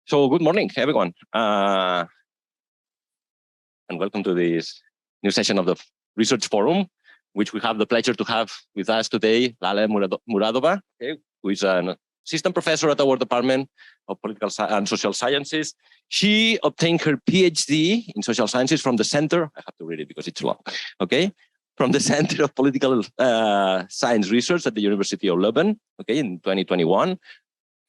So good morning, everyone, and welcome to this new session of the Research Forum, which we have the pleasure to have with us today, Lala Muradova, okay, who is an assistant professor at our Department of Political and Social Sciences. She obtained her PhD in Social Sciences from the Center, I have to read it because it's long, okay, from the Center of Political Science Research at the University of Leuven, okay, in 2021.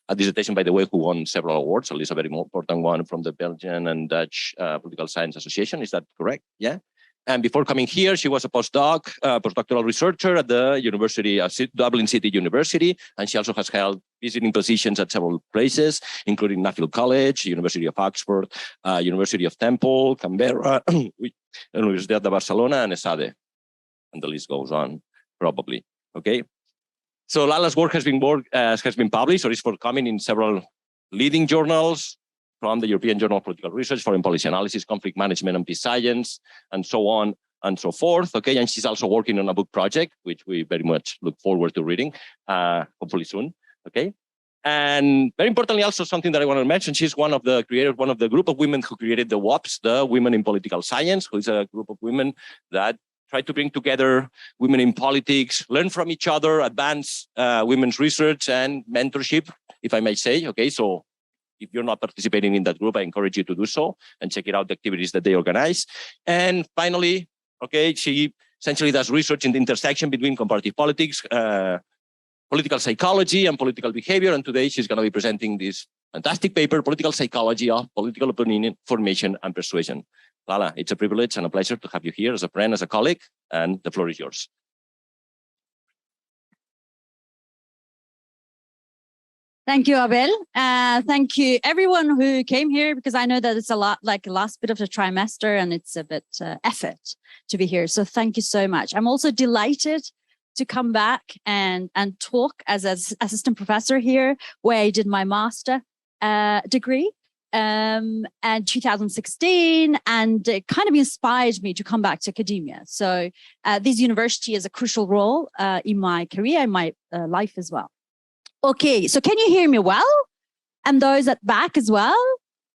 A dissertation, by the way, who won several awards, at least a very important one from the Belgian and Dutch Political Science Association. Is that correct? Yeah. And before coming here, she was a postdoctoral researcher at the University of Dublin City University, and she also has held visiting positions at several places, including Nuffield College, University of Oxford, University of Temple, Canberra, Universidad de Barcelona, and ESADE. And the list goes on, probably. Okay. So Lala's work has been published or is forthcoming in several leading journals, from the European Journal of Political Research, Foreign Policy Analysis, Conflict Management and Peace Science, and so on and so forth. Okay, and she's also working on a book project, which we very much look forward to reading, hopefully soon. Okay, and very importantly, also something that I want to mention: she's one of the creators, one of the group of women who created the WOPS, the Women in Political Science, who is a group of women that try to bring together women in politics, learn from each other, advance women's research and mentorship, if I may say. Okay, so if you're not participating in that group, I encourage you to do so and check it out, the activities that they organize. And finally, okay, she essentially does research in the intersection between comparative politics, political psychology and political behavior. And today she's going to be presenting this fantastic paper, Political Psychology of Political Opinion Formation and Persuasion. Lala, it's a privilege and a pleasure to have you here as a friend, as a colleague, and the floor is yours. Thank you, Abel. Thank you everyone who came here, because I know that it's a lot like the last bit of the trimester and it's a bit effort to be here. So thank you so much. I'm also delighted to come back and talk as an assistant professor here, where I did my master degree in 2016, and it kind of inspired me to come back to academia. So this university has a crucial role in my career and my life as well. Okay, so can you hear me well? And those at back as well?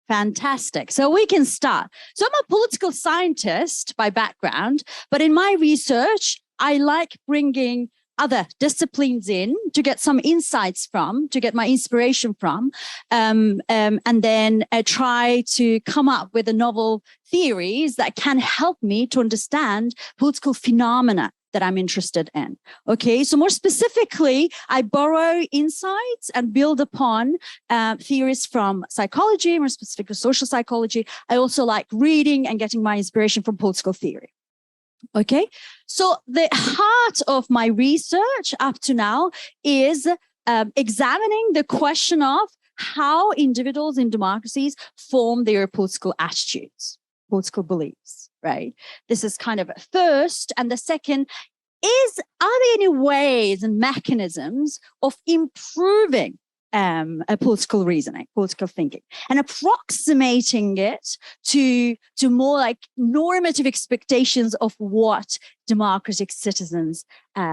Fantastic. So we can start. So I'm a political scientist by background, but in my research, I like bringing other disciplines in to get some insights from, to get my inspiration from, and then try to come up with a novel theories that can help me to understand political phenomena that I'm interested in. Okay, so more specifically, I borrow insights and build upon theories from psychology, more specifically social psychology. I also like reading and getting my inspiration from political theory. Okay, so the heart of my research up to now is examining the question of how individuals in democracies form their political attitudes, political beliefs, right? This is kind of a first. And the second is, are there any ways and mechanisms of improving a political reasoning, political thinking, and approximating it to more like normative expectations of what democratic citizens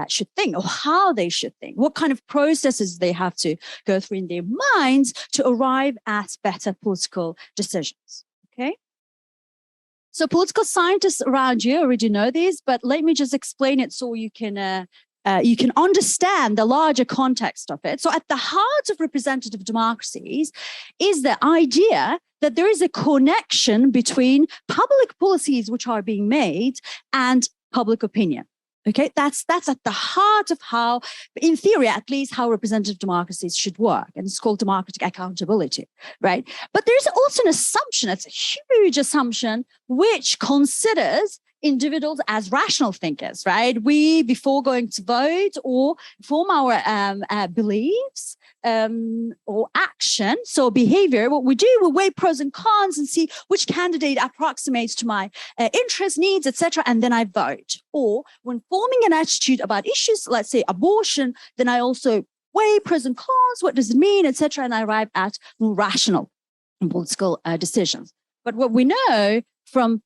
should think, or how they should think, what kind of processes they have to go through in their minds to arrive at better political decisions, okay? So political scientists around you already know this, but let me just explain it so you can understand the larger context of it. So at the heart of representative democracies is the idea that there is a connection between public policies which are being made and public opinion. Okay, that's at the heart of how, in theory at least, how representative democracies should work. And it's called democratic accountability, right? But there's also an assumption, it's a huge assumption, which considers individuals as rational thinkers, right? We, before going to vote or form our beliefs or action, so behavior, what we do, we weigh pros and cons and see which candidate approximates to my interests, needs, etc., and then I vote. Or when forming an attitude about issues, let's say abortion, then I also weigh pros and cons, what does it mean, etc., and I arrive at more rational political decisions. But what we know from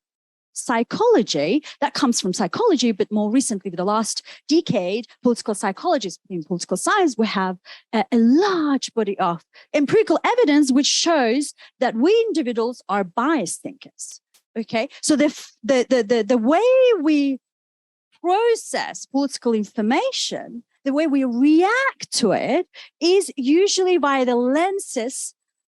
psychology that comes from psychology, but more recently, with the last decade, political psychologists in political science, we have a large body of empirical evidence which shows that we individuals are biased thinkers. Okay, so the way we process political information, the way we react to it, is usually via the lenses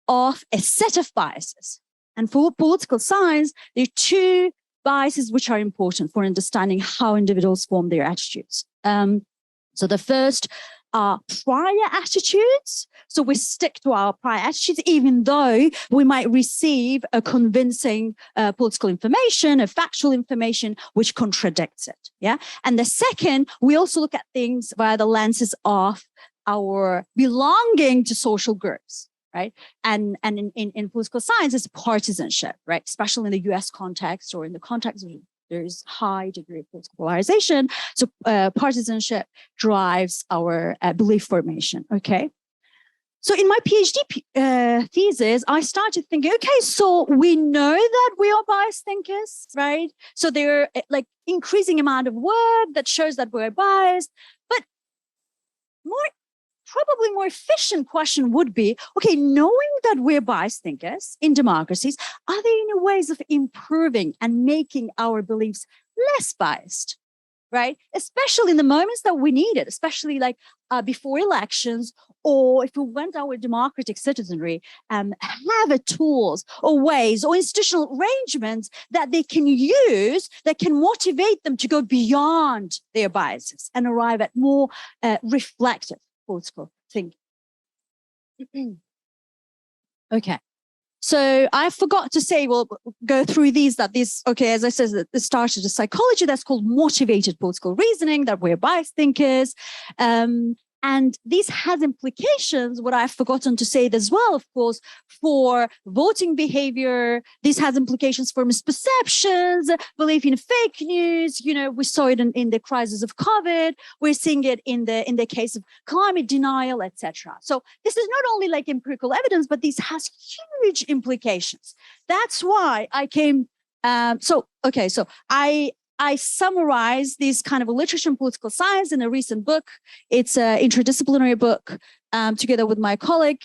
of a set of biases. And for political science, there are two biases which are important for understanding how individuals form their attitudes. So the first are prior attitudes. So we stick to our prior attitudes, even though we might receive a convincing political information, a factual information, which contradicts it. Yeah. And the second, we also look at things via the lenses of our belonging to social groups. Right. And in political science, it's partisanship, right? Especially in the US context or in the context of there's high degree of political polarization. So partisanship drives our belief formation. Okay. So in my PhD thesis, I started thinking, okay, so we know that we are biased thinkers, right? So there are like increasing amount of work that shows that we're biased, but probably more efficient question would be, okay, knowing that we're biased thinkers in democracies, are there any ways of improving and making our beliefs less biased, right? Especially in the moments that we need it, especially like before elections, or if we want our democratic citizenry have tools or ways or institutional arrangements that they can use that can motivate them to go beyond their biases and arrive at more reflective political thinking. Okay. So I forgot to say, we'll go through these, okay, as I said, this started a psychology that's called motivated political reasoning, that we're biased thinkers. And this has implications, what I've forgotten to say as well, of course, for voting behavior. This has implications for misperceptions, belief in fake news. You know, we saw it in the crisis of COVID. We're seeing it in the case of climate denial, etc. So this is not only like empirical evidence, but this has huge implications. That's why I came. I summarize this kind of literature and political science in a recent book. It's an interdisciplinary book together with my colleague,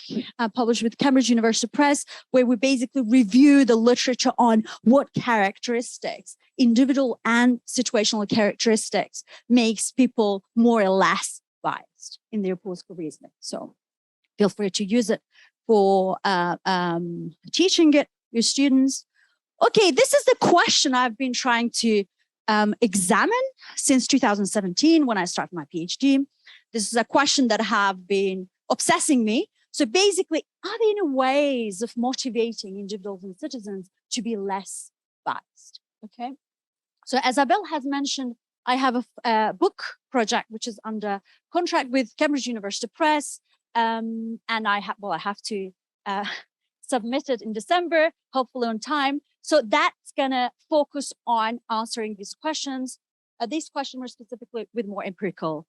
published with Cambridge University Press, where we basically review the literature on what characteristics, individual and situational characteristics, makes people more or less biased in their political reasoning. So feel free to use it for teaching it your students. Okay, this is the question I've been trying to examine since 2017 when I started my PhD. This is a question that have been obsessing me. So basically, are there any ways of motivating individuals and citizens to be less biased? Okay. So as Abel has mentioned, I have a book project which is under contract with Cambridge University Press, and I have to submit it in December, hopefully on time. So that's going to focus on answering these questions more specifically with more empirical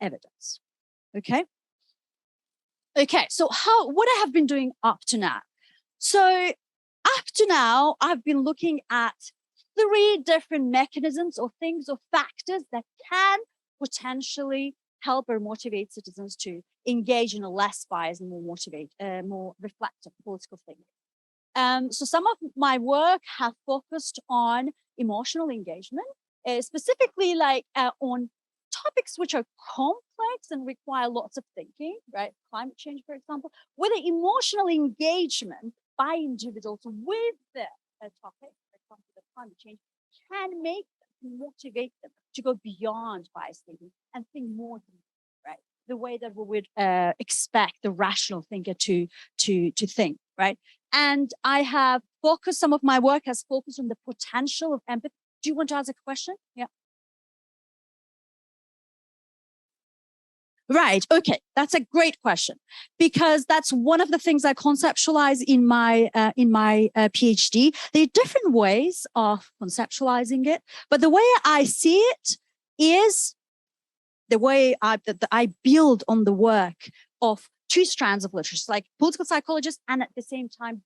evidence. Okay. Okay. So what I have been doing up to now. So up to now, I've been looking at 3 different mechanisms or things or factors that can potentially help or motivate citizens to engage in a less biased and more reflective political thinking. So some of my work have focused on emotional engagement, specifically like on topics which are complex and require lots of thinking, right? Climate change, for example, where the emotional engagement by individuals with the topic, for example, the climate change, can motivate them to go beyond biased thinking and think more deeply, right? The way that we would expect the rational thinker to think, right? And I have focused, some of my work has focused on the potential of empathy. Do you want to ask a question? Yeah. Right. Okay. That's a great question, because that's one of the things I conceptualize in my PhD. There are different ways of conceptualizing it, but the way I see it is the way I build on the work of 2 strands of literature, like political psychologists and at the same time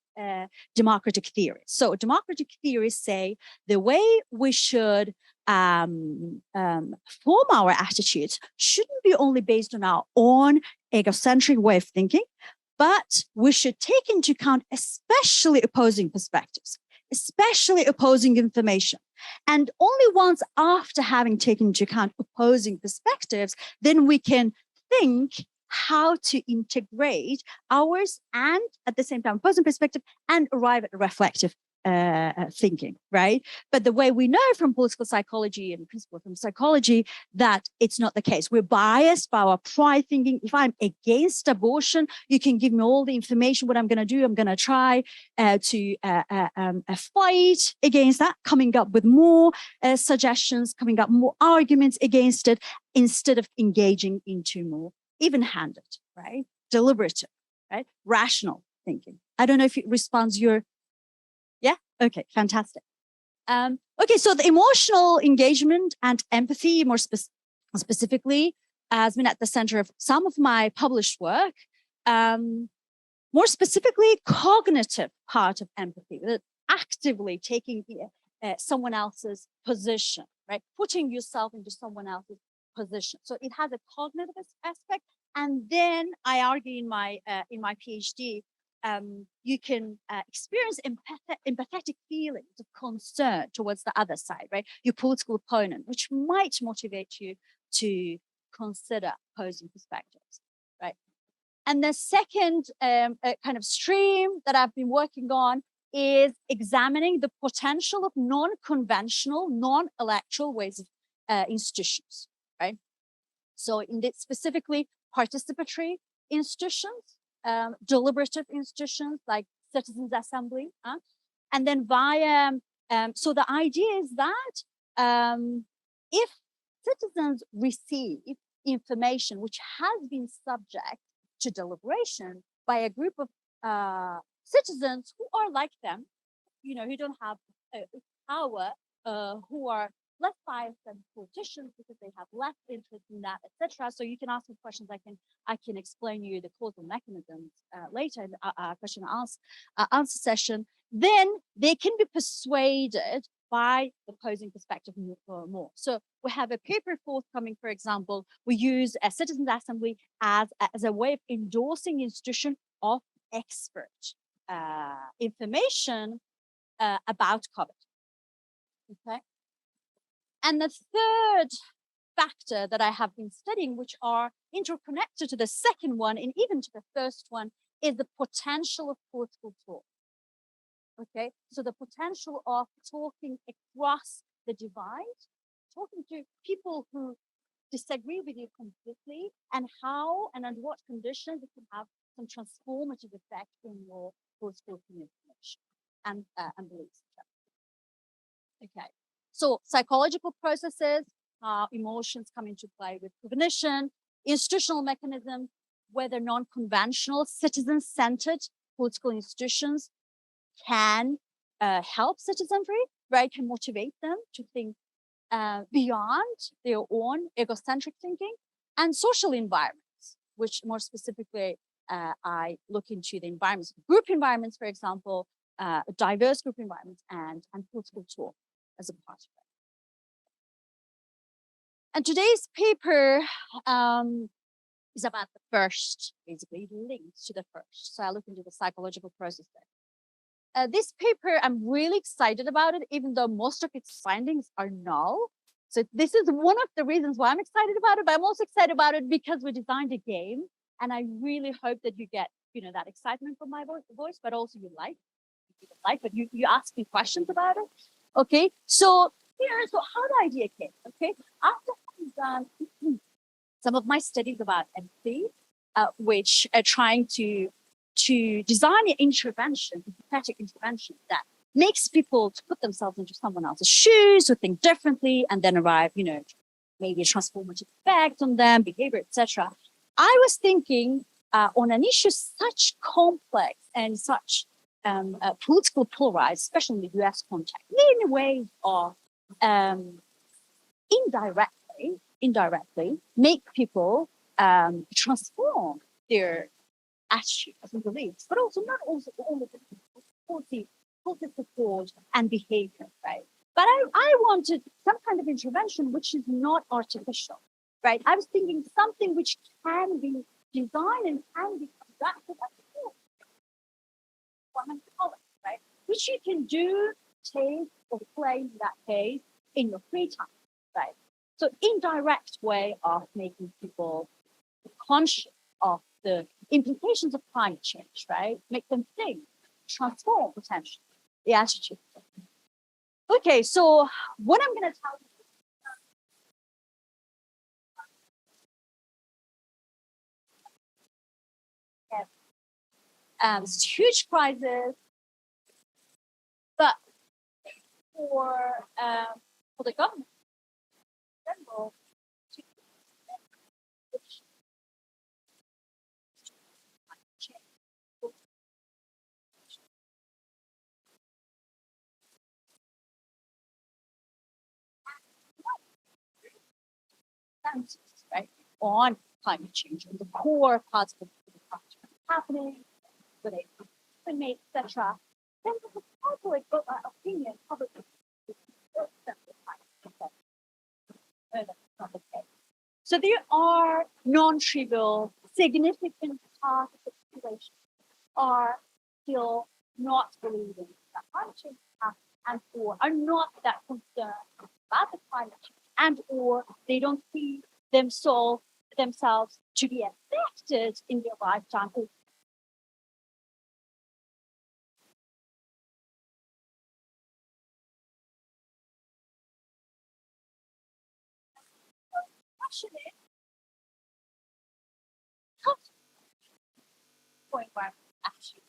democratic theories. So democratic theories say the way we should form our attitudes shouldn't be only based on our own egocentric way of thinking, but we should take into account especially opposing perspectives, especially opposing information. And only once after having taken into account opposing perspectives, then we can think how to integrate ours and at the same time opposing perspective and arrive at reflective thinking, right? But the way we know from political psychology and principle from psychology that it's not the case. We're biased by our prior thinking. If I'm against abortion, you can give me all the information, what I'm going to do. I'm going to try to fight against that, coming up with more suggestions, coming up more arguments against it, instead of engaging into more even-handed, right? Deliberative, right? Rational thinking. I don't know if it responds your. Yeah. Okay. Fantastic. Okay. So the emotional engagement and empathy, more specifically, has been at the center of some of my published work. More specifically, cognitive part of empathy, actively taking someone else's position, right? Putting yourself into someone else's position. So it has a cognitive aspect, and then I argue in my PhD. You can experience empathetic feelings of concern towards the other side, right? Your political opponent, which might motivate you to consider opposing perspectives, right? And the second kind of stream that I've been working on is examining the potential of non-conventional, non-electoral ways of institutions, right? So in this specifically participatory institutions, deliberative institutions like citizens' assembly, and then via. So the idea is that if citizens receive information which has been subject to deliberation by a group of citizens who are like them, who don't have power, who are less biased than politicians because they have less interest in that, etc. So you can ask me questions. I can explain you the causal mechanisms later in the question and answer session. Then they can be persuaded by the opposing perspective more. So we have a paper forthcoming, for example. We use a citizens' assembly as a way of endorsing institution of expert information about COVID. Okay. And the third factor that I have been studying, which are interconnected to the second one and even to the first one, is the potential of political talk. Okay, so the potential of talking across the divide, talking to people who disagree with you completely, and how and under what conditions it can have some transformative effect in your political communication and beliefs. Okay. So psychological processes, emotions come into play with cognition, institutional mechanisms, whether non-conventional, citizen-centered political institutions can help citizenry, right? Can motivate them to think beyond their own egocentric thinking, and social environments, which more specifically, I look into the environments, group environments, for example, diverse group environments and political talk as a part of it. And today's paper is about the first, basically links to the first. So I look into the psychological process there. This paper, I'm really excited about it, even though most of its findings are null. So this is one of the reasons why I'm excited about it, but I'm also excited about it because we designed a game, and I really hope that you get, that excitement from my voice, but also you but you ask me questions about it. Okay, so how the idea came. Okay, after having done some of my studies about empathy, which are trying to design an intervention, empathetic intervention that makes people to put themselves into someone else's shoes or think differently, and then arrive, maybe a transformative effect on them, behavior, etc. I was thinking on an issue such complex and such political polarized, especially in the US context, in ways of indirectly make people transform their attitudes and beliefs, but also not also all of the support, and behavior, right? But I wanted some kind of intervention which is not artificial, right? I was thinking something which can be designed and can be conducted at the right? Which you can do, take, or play in that case in your free time, right? So indirect way of making people conscious of the implications of climate change, right? Make them think, transform potentially the attitude. Okay, so what I'm going to tell you. It's a huge crisis, but for the government in general, right, on climate change and the core parts of the happening, whether it's made, etc. Then the public opinion, public so there are non-trivial, significant parts of the population are still not believing that climate change happens and or are not that concerned about the climate change and or they don't see themselves to be affected in their lifetime. Question is, how actually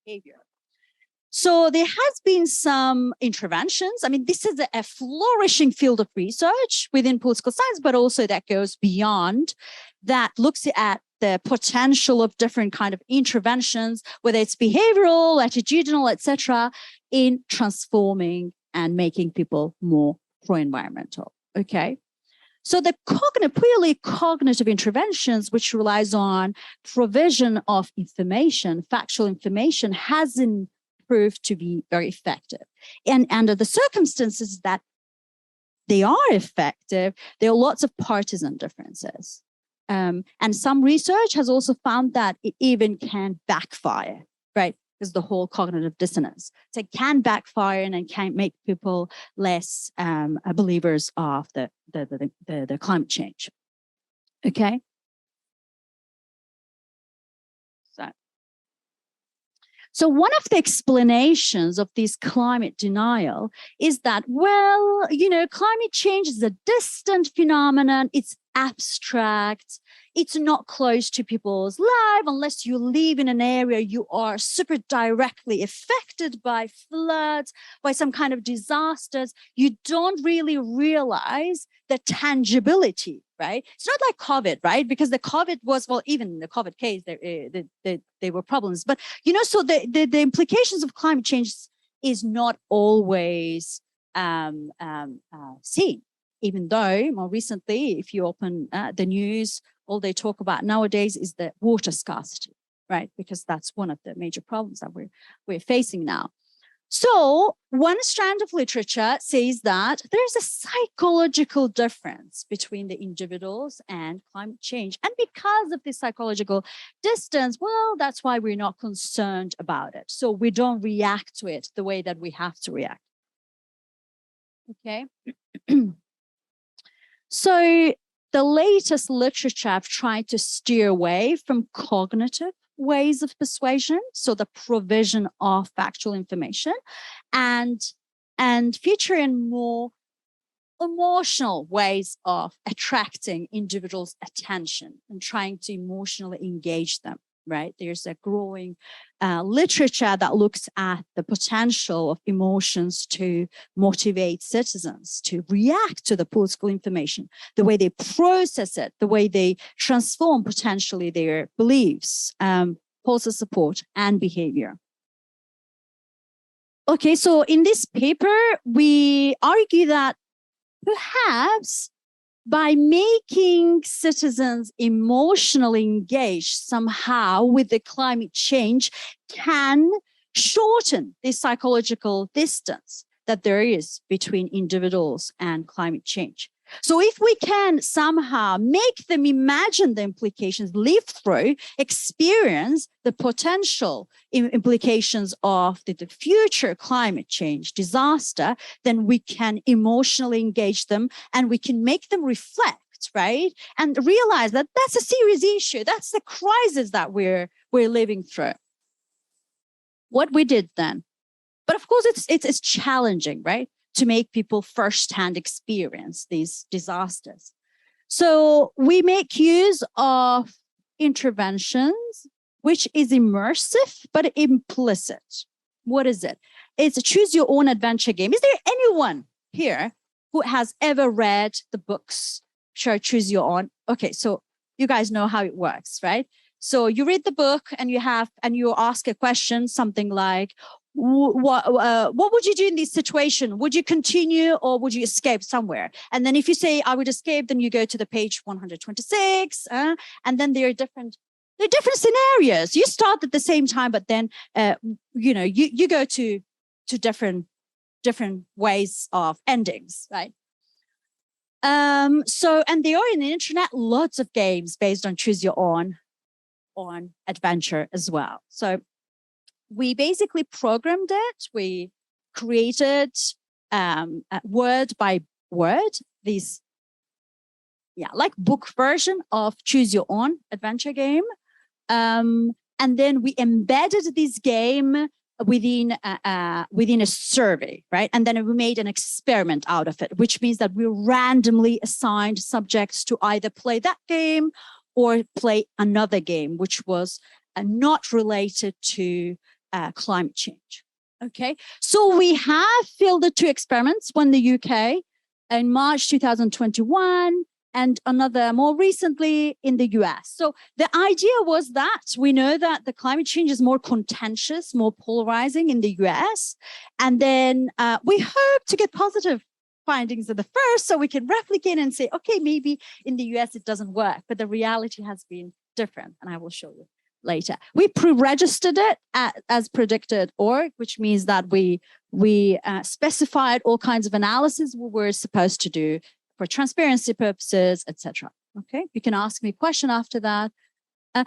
behavior? So there has been some interventions. I mean, this is a flourishing field of research within political science, but also that goes beyond, that looks at the potential of different kind of interventions, whether it's behavioral, attitudinal, etc., in transforming and making people more pro-environmental. Okay. So the purely cognitive interventions, which relies on provision of information, factual information, hasn't proved to be very effective. And under the circumstances that they are effective, there are lots of partisan differences. And some research has also found that it even can backfire, right? Because the whole cognitive dissonance. So it can backfire and it can make people less believers of the climate change. Okay. So one of the explanations of this climate denial is that, well, you know, climate change is a distant phenomenon. It's abstract. It's not close to people's lives unless you live in an area you are super directly affected by floods, by some kind of disasters. You don't really realize the tangibility, right? It's not like COVID, right? Because the COVID was, well, even in the COVID case, there were problems. But, you know, so the implications of climate change is not always seen. Even though more recently, if you open the news, all they talk about nowadays is the water scarcity, right? Because that's one of the major problems that we're facing now. So one strand of literature says that there's a psychological difference between the individuals and climate change. And because of this psychological distance, well, that's why we're not concerned about it. So we don't react to it the way that we have to react. Okay. So the latest literature have tried to steer away from cognitive ways of persuasion, so the provision of factual information, and feature in more emotional ways of attracting individuals' attention and trying to emotionally engage them, right? There's a growing literature that looks at the potential of emotions to motivate citizens to react to the political information, the way they process it, the way they transform potentially their beliefs, policy support, and behavior. Okay, so in this paper, we argue that perhaps by making citizens emotionally engaged somehow with the climate change can important, this psychological distance that there is between individuals and climate change. So if we can somehow make them imagine the implications, live through, experience the potential implications of the future climate change disaster, then we can emotionally engage them and we can make them reflect, right? And realize that that's a serious issue. That's the crisis that we're living through. What we did then. But of course, it's challenging, right? To make people firsthand experience these disasters. So we make use of interventions, which is immersive, but implicit. What is it? It's a choose your own adventure game. Is there anyone here who has ever read the books? Sure, choose your own. Okay, so you guys know how it works, right? So you read the book and you ask a question, something like, what would you do in this situation? Would you continue or would you escape somewhere? And then if you say, I would escape, then you go to the page 126. And then there are different scenarios. You start at the same time, but then, you go to different ways of endings, right? And there are in the internet lots of games based on choose your own adventure as well. So we basically programmed it. We created word by word these, like book version of choose your own adventure game. And then we embedded this game within a survey, right? And then we made an experiment out of it, which means that we randomly assigned subjects to either play that game or play another game, which was not related to climate change. Okay, so we have fielded 2 experiments, one in the UK in March 2021 and another more recently in the US. So the idea was that we know that the climate change is more contentious, more polarizing in the US. And then we hope to get positive findings of the first so we can replicate and say, okay, maybe in the US it doesn't work, but the reality has been different. And I will show you later. We pre-registered it as predicted org, which means that we specified all kinds of analysis we were supposed to do for transparency purposes, etc. Okay, you can ask me a question after that.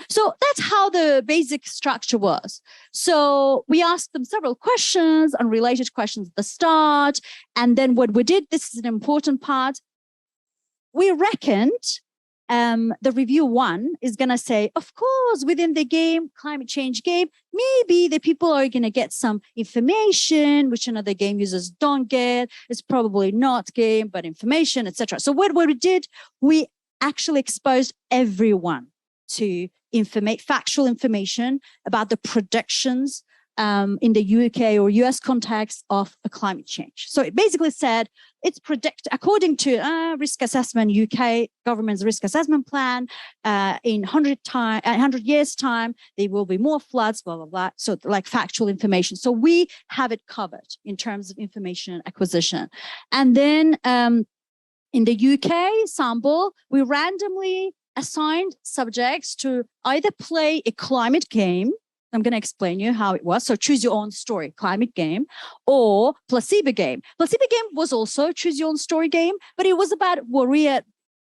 So that's how the basic structure was. So we asked them several questions, unrelated questions at the start. And then what we did, this is an important part, we reckoned the review 1 is going to say, of course, within the game, climate change game, maybe the people are going to get some information, which another game users don't get. It's probably not game, but information, etc. So what we did, we actually exposed everyone to factual information about the predictions in the UK or US context of a climate change. So it basically said it's according to risk assessment, UK government's risk assessment plan, in 100 years time, there will be more floods, blah, blah, blah. So like factual information. So we have it covered in terms of information acquisition. And then in the UK sample, we randomly assigned subjects to either play a climate game. I'm going to explain you how it was. So choose your own story, climate game, or placebo game. Placebo game was also choose your own story game, but it was about warrior.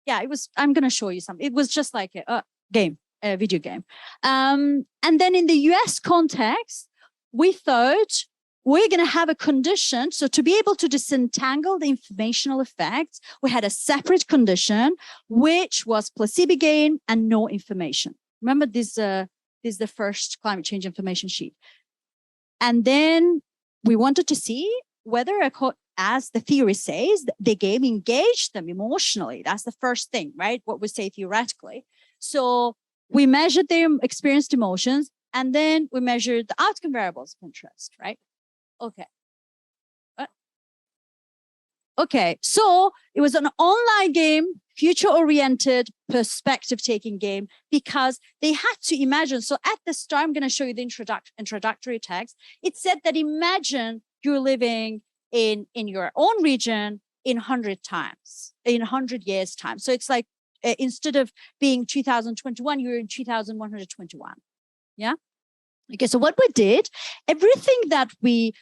Yeah, it was, I'm going to show you something. It was just like a game, a video game. And then in the US context, we thought we're going to have a condition. So to be able to disentangle the informational effects, we had a separate condition, which was placebo game and no information. Remember this is the first climate change information sheet. And then we wanted to see whether, as the theory says, the game engaged them emotionally. That's the first thing, right? What we say theoretically. So we measured their experienced emotions, and then we measured the outcome variables of interest, right? Okay. Okay, so it was an online game, future-oriented, perspective-taking game, because they had to imagine. So at the start, I'm going to show you the introductory text. It said that imagine you're living in your own region in 100 years' time. So it's like instead of being 2021, you're in 2121. Yeah. Okay, so what we did, everything that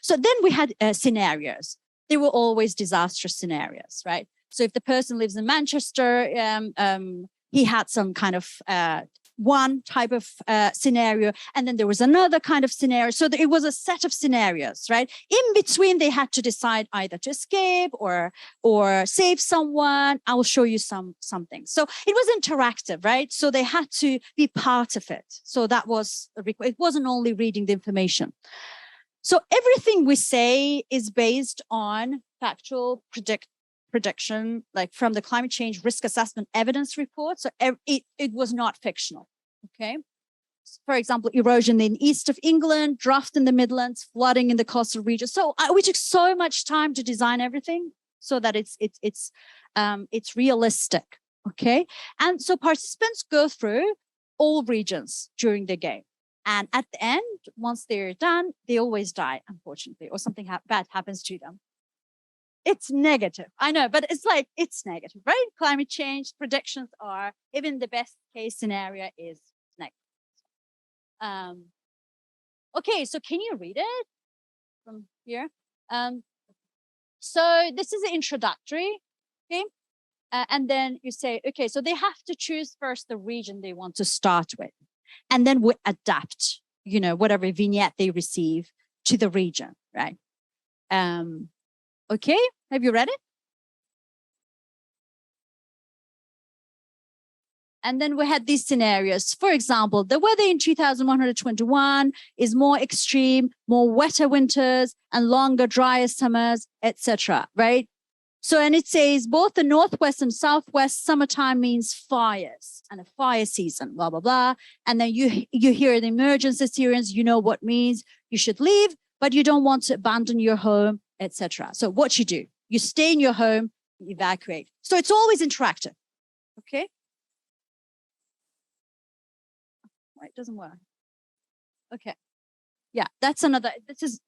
so then we had scenarios. They were always disastrous scenarios, right? So if the person lives in Manchester, he had some kind of one type of scenario, and then there was another kind of scenario. So it was a set of scenarios, right? In between, they had to decide either to escape or save someone. I will show you something. So it was interactive, right? So they had to be part of it. So that was it wasn't only reading the information. So everything we say is based on factual prediction, like from the climate change risk assessment evidence report. So it was not fictional, okay? For example, erosion in the east of England, drought in the Midlands, flooding in the coastal region. So we took so much time to design everything so that it's realistic, okay? And so participants go through all regions during the game. And at the end, once they're done, they always die, unfortunately, or something bad happens to them. It's negative, I know, but it's negative, right? Climate change predictions are, even the best case scenario is negative. Okay, so can you read it from here? So this is an introductory, okay? And then you say, okay, so they have to choose first the region they want to start with. And then we adapt, whatever vignette they receive to the region, right? Okay, have you read it? And then we had these scenarios. For example, the weather in 2121 is more extreme, more wetter winters and longer, drier summers, etc. Right? So, and it says both the northwest and southwest summertime means fires and a fire season, blah, blah, blah. And then you hear the emergency sirens, you know what means you should leave, but you don't want to abandon your home, etc. So what you do, you stay in your home, evacuate. So it's always interactive, okay? It doesn't work. Okay. Yeah, that's another,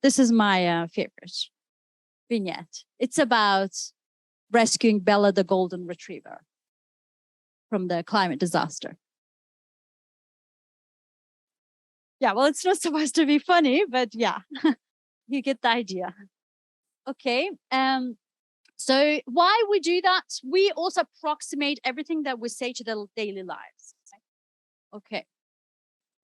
this is my favorite vignette. It's about rescuing Bella the golden retriever from the climate disaster. Yeah, well, it's not supposed to be funny, but yeah, you get the idea. Okay. So why we do that? We also approximate everything that we say to the daily lives. Okay.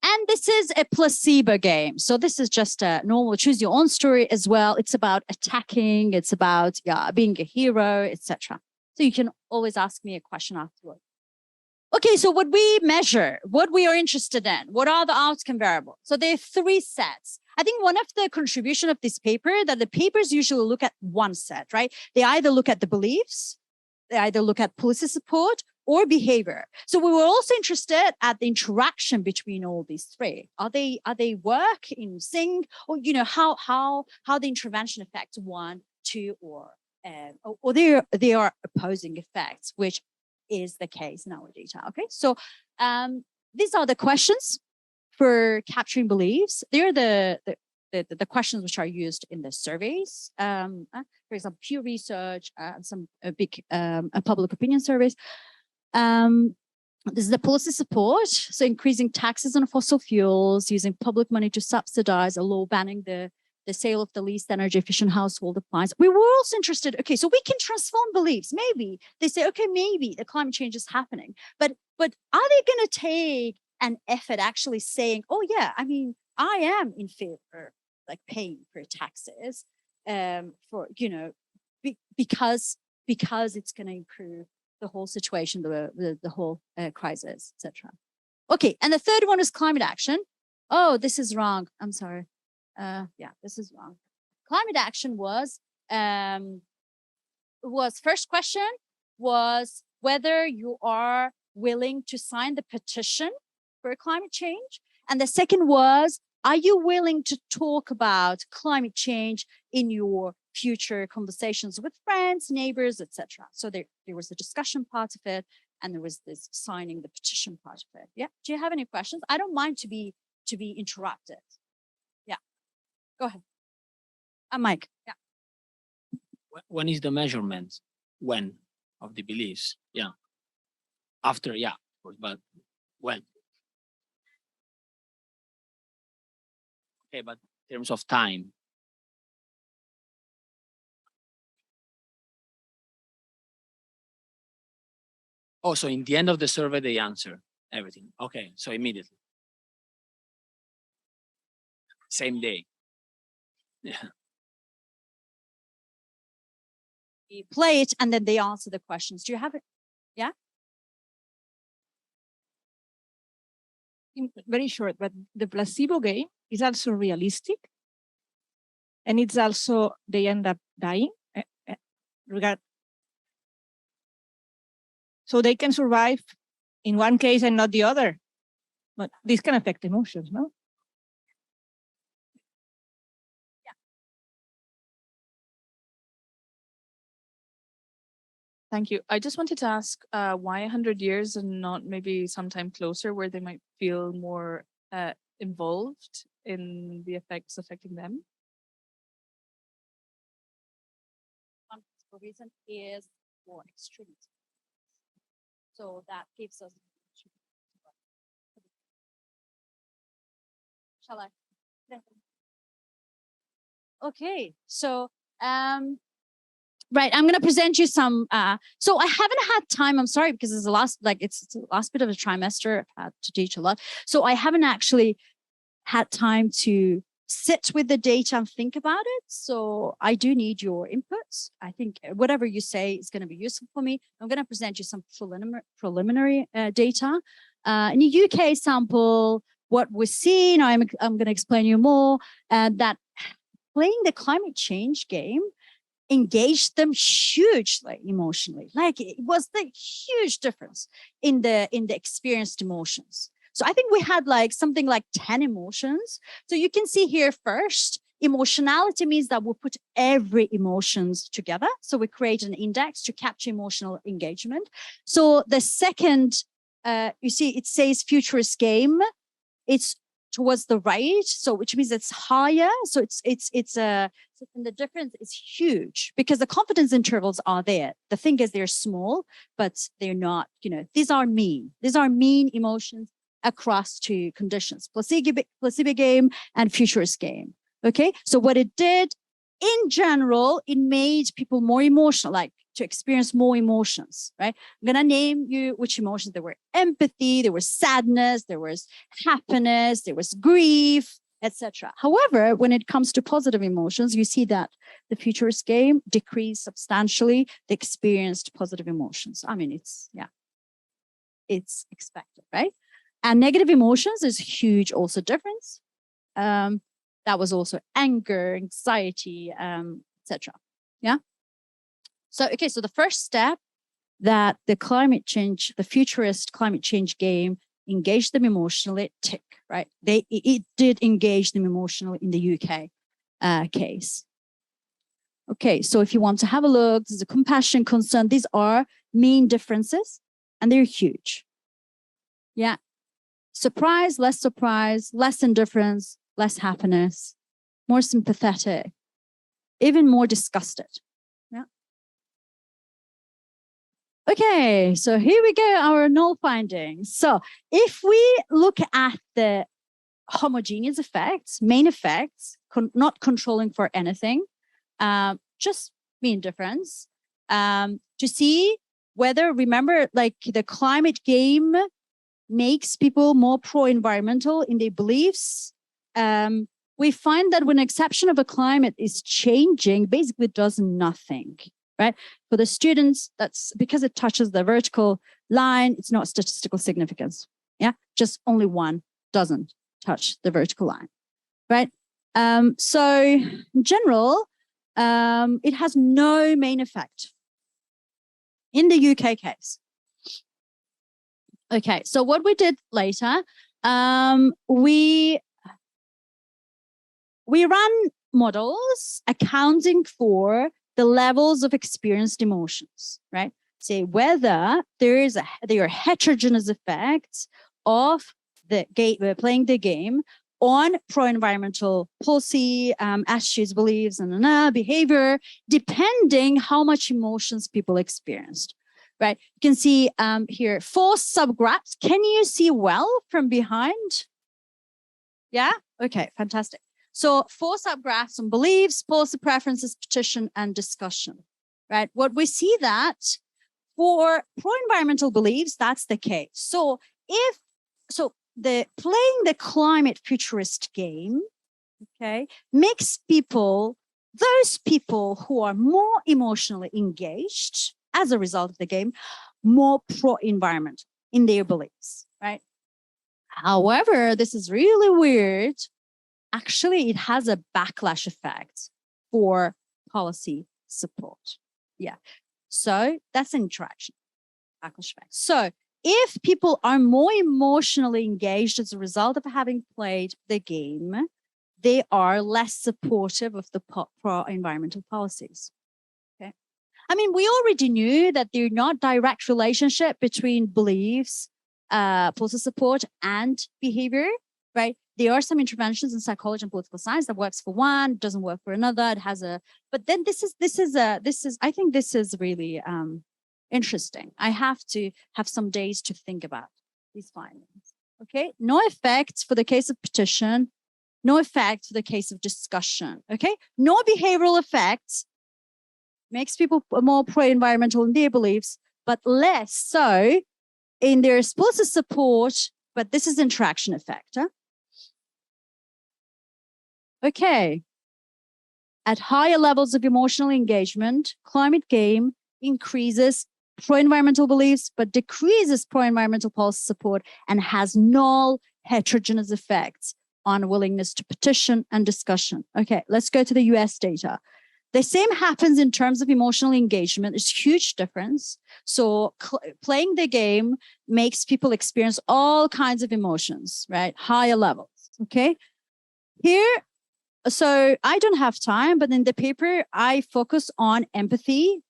And this is a placebo game. So this is just a normal choose your own story as well. It's about attacking. It's about being a hero, etc. So you can always ask me a question afterward. Okay, so what we measure, what we are interested in, what are the outcome variables? So there are 3 sets. I think one of the contribution of this paper that the papers usually look at one set, right? They either look at the beliefs, they either look at policy support or behavior. So we were also interested at the interaction between all these 3. Are they work in sync, or how the intervention affects 1, 2, or they are opposing effects, which is the case in our data. Okay, so these are the questions for capturing beliefs. They're the questions which are used in the surveys. For example, Pew Research, some big public opinion surveys. This is the policy support. So increasing taxes on fossil fuels, using public money to subsidize a law banning the sale of the least energy efficient household appliance. We were also interested, okay, so we can transform beliefs. Maybe they say, okay, maybe the climate change is happening, but are they going to take an effort actually saying, oh yeah, I mean, I am in favor like paying for taxes for, because it's going to improve the whole situation, the whole crisis, etc. Okay, and the third one is climate action. Oh, this is wrong. I'm sorry. Yeah, this is wrong. Climate action was first question was whether you are willing to sign the petition for climate change, and the second was, are you willing to talk about climate change in your future conversations with friends, neighbors, etc. So there was the discussion part of it, and there was this signing the petition part of it. Yeah. Do you have any questions? I don't mind to be interrupted. Yeah. Go ahead. Mike. Yeah. When is the measurement? When of the beliefs? Yeah. After, yeah, but when? Okay, but in terms of time. Oh, so in the end of the survey, they answer everything. Okay, so immediately. Same day. Yeah. We play it and then they answer the questions. Do you have it? Yeah? Very short, but the placebo game is also realistic. And it's also, they end up dying. So they can survive in one case and not the other. But this can affect emotions, no? Thank you. I just wanted to ask why 100 years and not maybe sometime closer where they might feel more involved in the effects affecting them? One reason is more extreme. So that gives us. Shall I? Okay, so right, I'm going to present you some. So I haven't had time. I'm sorry because it's the last, it's the last bit of a trimester. I've had to teach a lot, so I haven't actually had time to sit with the data and think about it. So I do need your inputs. I think whatever you say is going to be useful for me. I'm going to present you some preliminary data. In the UK sample, what we're seeing, I'm going to explain you more, that playing the climate change game engaged them hugely emotionally. Like it was the huge difference in the experienced emotions. So I think we had something like 10 emotions. So you can see here first, emotionality means that we put every emotions together. So we create an index to capture emotional engagement. So the second, you see, it says futurist game. It's towards the right, so which means it's higher. So and the difference is huge because the confidence intervals are there. The thing is they're small, but they're not, these are mean emotions across two conditions, placebo game and futurist game. Okay, so what it did in general, it made people more emotional, to experience more emotions, right? I'm going to name you which emotions. There were empathy, there was sadness, there was happiness, there was grief, etc. However, when it comes to positive emotions, you see that the futurist game decreased substantially the experienced positive emotions. I mean, it's expected, right? And negative emotions is huge also difference. That was also anger, anxiety, etc. Yeah. So, okay, so the first step that the futurist climate change game engaged them emotionally, tick, right? It did engage them emotionally in the UK case. Okay, so if you want to have a look, there's a compassion, concern. These are main differences, and they're huge. Yeah. Surprise, less indifference, less happiness, more sympathetic, even more disgusted. Yeah. Okay, so here we go, our null findings. So if we look at the homogeneous effects, main effects, not controlling for anything, just mean difference, to see whether, remember, the climate game makes people more pro-environmental in their beliefs. We find that when exception of a climate is changing, basically it does nothing, right? For the students, that's because it touches the vertical line, it's not statistical significance. Yeah, just only one doesn't touch the vertical line, right? So in general, it has no main effect in the UK case. Okay, so what we did later, we run models accounting for the levels of experienced emotions, right? Say whether there are heterogeneous effects of the playing the game on pro-environmental policy, attitudes, beliefs, and behavior, depending how much emotions people experienced, right? You can see here 4 subgraphs. Can you see well from behind? Yeah? Okay, fantastic. So 4 subgraphs on beliefs, policy preferences, petition, and discussion, right? What we see that for pro-environmental beliefs, that's the case. So the playing the climate futurist game, okay, makes those people who are more emotionally engaged as a result of the game, more pro-environment in their beliefs, right? However, this is really weird. Actually, it has a backlash effect for policy support. Yeah. So that's an interaction, backlash effect. So if people are more emotionally engaged as a result of having played the game, they are less supportive of the pro-environmental policies. Okay. I mean, we already knew that there's not direct relationship between beliefs, policy support, and behavior, right? There are some interventions in psychology and political science that works for one, doesn't work for another. It has but then I think this is really interesting. I have to have some days to think about these findings. Okay, no effects for the case of petition, no effect for the case of discussion. Okay, no behavioral effects, makes people more pro-environmental in their beliefs, but less so in their policy support. But this is interaction effect. Huh? Okay. At higher levels of emotional engagement, climate game increases pro-environmental beliefs, but decreases pro-environmental policy support and has null heterogeneous effects on willingness to petition and discussion. Okay, let's go to the US data. The same happens in terms of emotional engagement. It's a huge difference. So playing the game makes people experience all kinds of emotions, right? Higher levels, okay? Here, so I don't have time, but in the paper, I focus on empathy,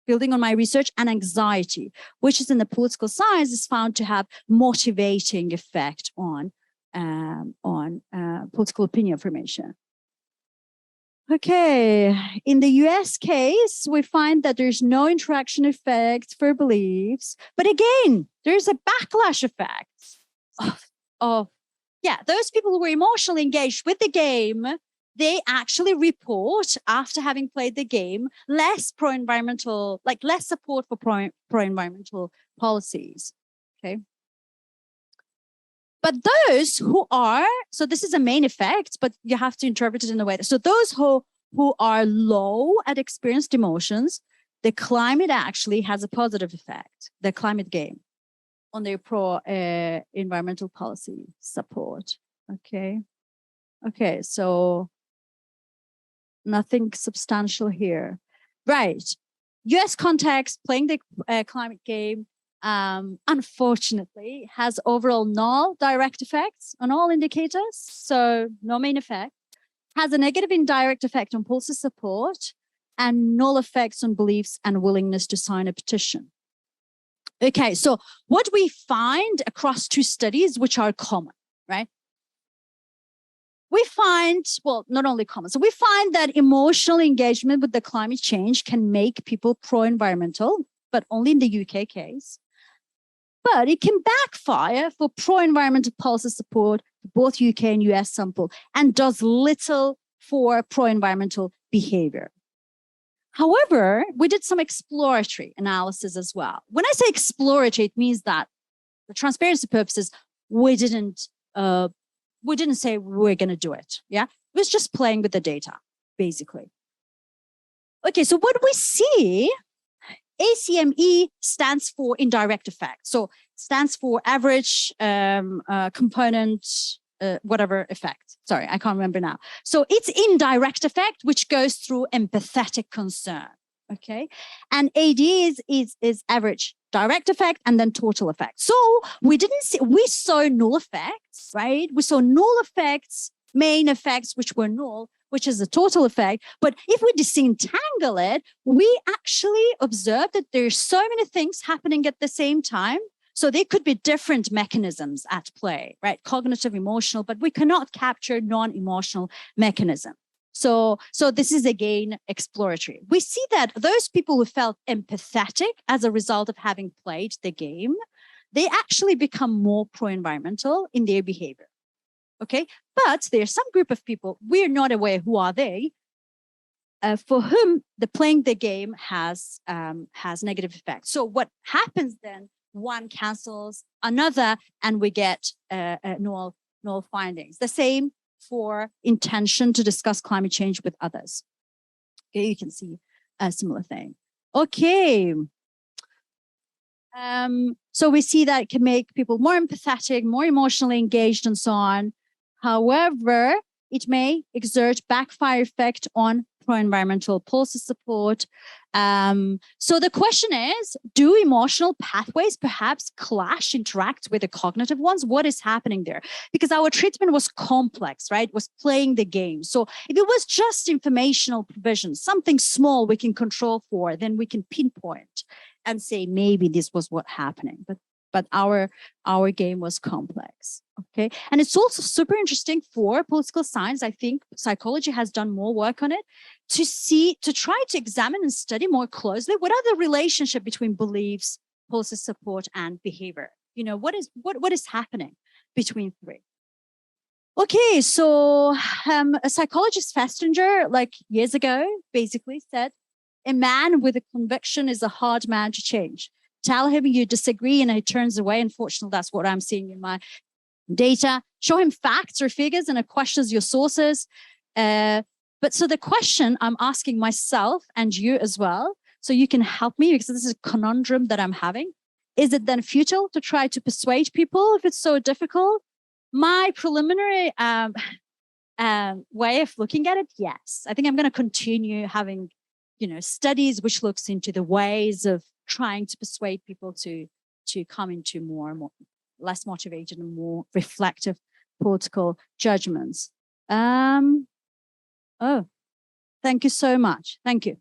building on my research, and anxiety, which is in the political science is found to have motivating effect on political opinion formation. Okay, in the US case, we find that there's no interaction effect for beliefs, but again, there's a backlash effect of those people who were emotionally engaged with the game, they actually report after having played the game less pro-environmental, like less support for pro-environmental policies. Okay. But those who are, so this is a main effect, but you have to interpret it in a way. So those who are low at experienced emotions, the climate actually has a positive effect, the climate game, on their pro-environmental policy support. Okay. Okay, so nothing substantial here. Right. US context, playing the climate game, unfortunately, has overall null direct effects on all indicators, so no main effect, has a negative indirect effect on policy support, and null effects on beliefs and willingness to sign a petition. Okay, so what we find across 2 studies, which are common, right? We find, well, not only common, so we find that emotional engagement with the climate change can make people pro-environmental, but only in the UK case. But it can backfire for pro-environmental policy support for both UK and US sample and does little for pro-environmental behavior. However, we did some exploratory analysis as well. When I say exploratory, it means that for transparency purposes, we didn't say we're going to do it. Yeah, it was just playing with the data, basically. Okay, so what we see, ACME stands for indirect effect. So stands for average component, whatever effect. Sorry, I can't remember now. So it's indirect effect, which goes through empathetic concern. Okay, and AD is average direct effect and then total effect. So we saw null effects, right? We saw null effects, main effects, which were null, which is a total effect. But if we disentangle it, we actually observe that there's so many things happening at the same time. So there could be different mechanisms at play, right? Cognitive, emotional, but we cannot capture non-emotional mechanism. So this is again exploratory. We see that those people who felt empathetic as a result of having played the game, they actually become more pro-environmental in their behavior. Okay, but there's some group of people, we're not aware who are they, for whom the playing the game has negative effects. So what happens then, one cancels another and we get null findings. The same for intention to discuss climate change with others. Okay, you can see a similar thing. Okay. So we see that it can make people more empathetic, more emotionally engaged and so on. However, it may exert backfire effect on pro-environmental policy support. So the question is, do emotional pathways perhaps clash, interact with the cognitive ones? What is happening there? Because our treatment was complex, right? It was playing the game. So if it was just informational provision, something small we can control for, then we can pinpoint and say maybe this was what happening. But our game was complex. Okay, and it's also super interesting for political science. I think psychology has done more work on it to try to examine and study more closely what are the relationship between beliefs, policy support, and behavior. You know, what is happening between three. Okay, so a psychologist, Festinger, like years ago, basically said, a man with a conviction is a hard man to change. Tell him you disagree and he turns away. Unfortunately, that's what I'm seeing in my data. Show him facts or figures and it questions your sources. But so the question I'm asking myself and you as well, so you can help me because this is a conundrum that I'm having. Is it then futile to try to persuade people if it's so difficult? My preliminary way of looking at it, yes. I think I'm going to continue having, studies which looks into the ways of trying to persuade people to come into more less motivated and more reflective political judgments. Oh, thank you so much. Thank you.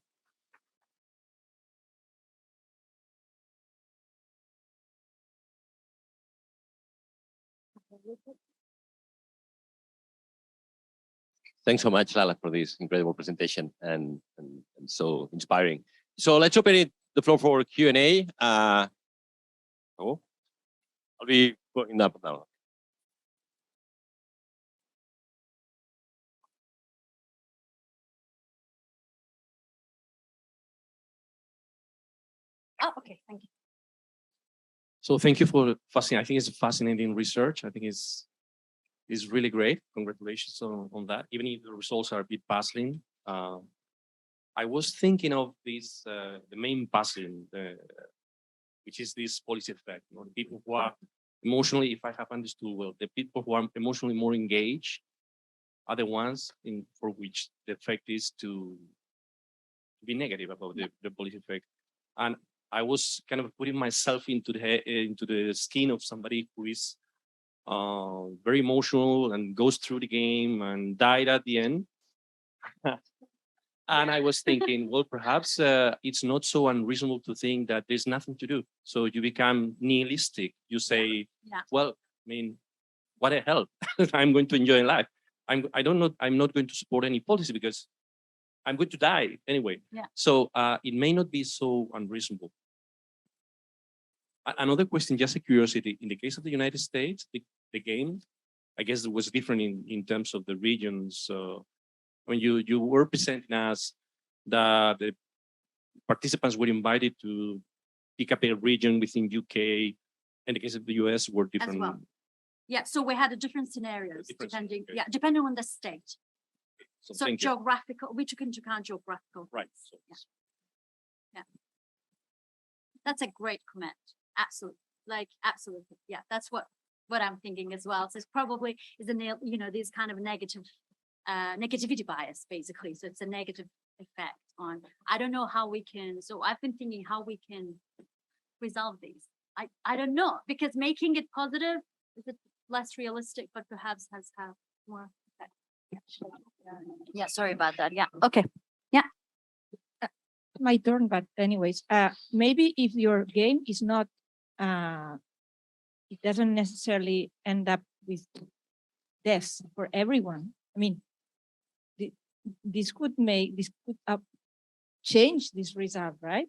Thanks so much, Lala, for this incredible presentation and so inspiring. So let's open the floor for Q&A. I'll be going up now. Oh, okay, thank you. So thank you for fascinating. I think it's fascinating research. I think it's really great. Congratulations on that. Even if the results are a bit puzzling. I was thinking of this, the main puzzling, which is this policy effect. The people who are emotionally, if I have understood well, the people who are emotionally more engaged are the ones for which the effect is to be negative about the policy effect. And I was kind of putting myself into the skin of somebody who is very emotional and goes through the game and died at the end. And I was thinking, well, perhaps it's not so unreasonable to think that there's nothing to do. So you become nihilistic. You say, well, I mean, what the hell? I'm going to enjoy life. I'm not going to support any policy because I'm going to die anyway. Yeah. So it may not be so unreasonable. Another question, just a curiosity. In the case of the United States, the game, I guess it was different in terms of the regions. When you were presenting us, the participants were invited to pick up a region within UK. In the case of the US, were different. As well. Yeah, so we had different scenarios depending on the state. So geographical, we took into account geographical. Right. So, yeah. That's a great comment. Absolutely. Absolutely. Yeah, that's what I'm thinking as well. So it's probably these kind of negativity bias, basically. So it's a negative effect on, I don't know how we can, so I've been thinking how we can resolve these. I don't know, because making it positive is it less realistic, but perhaps has more effect. Yeah, sorry about that. Yeah, okay. Yeah. My turn, but anyways, maybe if your game is not, it doesn't necessarily end up with deaths for everyone. I mean, this could change this result, right?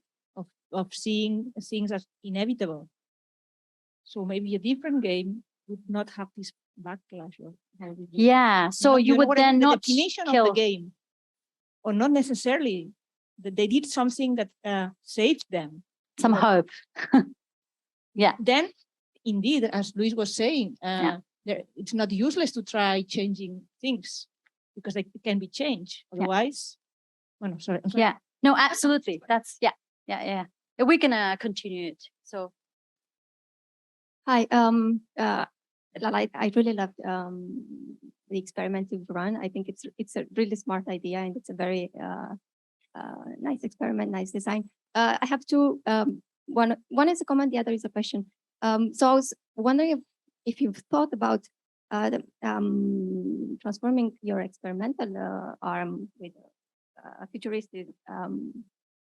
Of seeing things as inevitable. So maybe a different game would not have this backlash? Or how did you- Yeah. So No, you know would what I then mean? The not definition kill. of the game, or not necessarily that they did something that saved them. Some But hope. Yeah. Then, indeed, as Luis was saying, Yeah. it's not useless to try changing things because they can be changed. Otherwise, oh, no, sorry. I'm sorry. Yeah. No, absolutely. That's yeah. We can continue it. So Hi, Lala, I really loved the experiment you've run. I think it's a really smart idea and it's a very nice experiment, nice design. I have two. One is a comment, the other is a question. So I was wondering if you've thought about transforming your experimental arm with a futuristic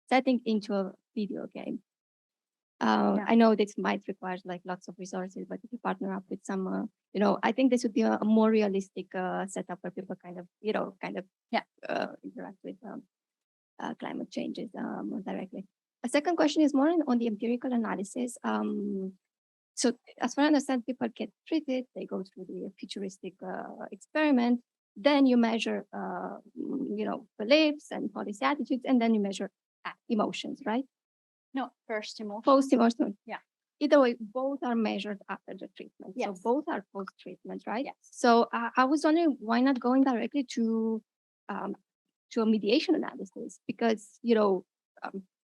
setting into a video game. I know this might require like lots of resources, but if you partner up with some, I think this would be a more realistic setup where people kind of interact with climate changes more directly. A second question is more on the empirical analysis. So as far as I understand, people get treated, they go through the futuristic experiment, then you measure, beliefs and policy attitudes, and then you measure emotions, right? no, first emotion. Post-emotional. Yeah. Either way, both are measured after the treatment. Yes. So both are post-treatment, right? Yes. So I was wondering why not going directly to a mediation analysis, because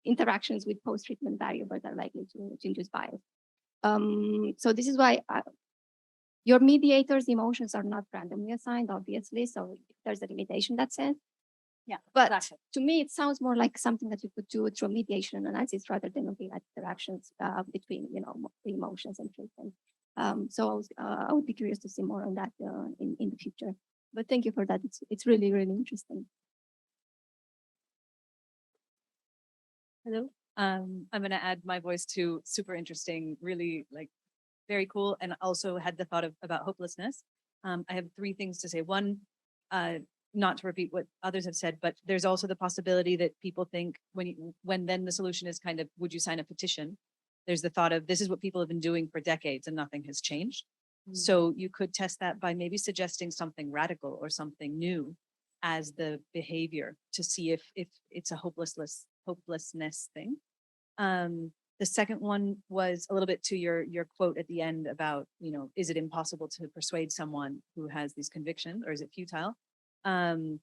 interactions with post-treatment variables are likely to induce bias. So this is why your mediator's emotions are not randomly assigned, obviously. So there's a limitation in that sense. Yeah. But exactly. to me, it sounds more like something that you could do through a mediation analysis rather than looking at interactions between the emotions and treatment. So I would be curious to see more on that in the future. But thank you for that. It's really, really interesting. Hello. I'm going to add my voice to super interesting, really very cool, and also had the thought about hopelessness. I have three things to say. One, not to repeat what others have said, but there's also the possibility that people think when then the solution is kind of, would you sign a petition? There's the thought of this is what people have been doing for decades and nothing has changed. So you could test that by maybe suggesting something radical or something new as the behavior to see if it's a hopelessness thing. The second one was a little bit to your quote at the end about, is it impossible to persuade someone who has these convictions, or is it futile? And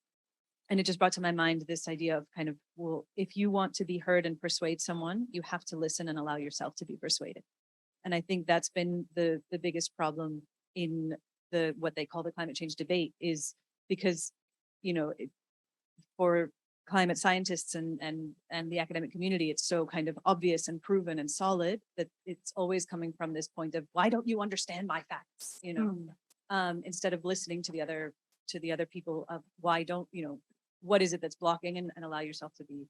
it just brought to my mind this idea of kind of, well, if you want to be heard and persuade someone, you have to listen and allow yourself to be persuaded. And I think that's been the biggest problem in what they call the climate change debate, is because, for climate scientists and the academic community, it's so kind of obvious and proven and solid that it's always coming from this point of, why don't you understand my facts? Instead of listening to the other people of why don't, what is it that's blocking, and allow yourself to be.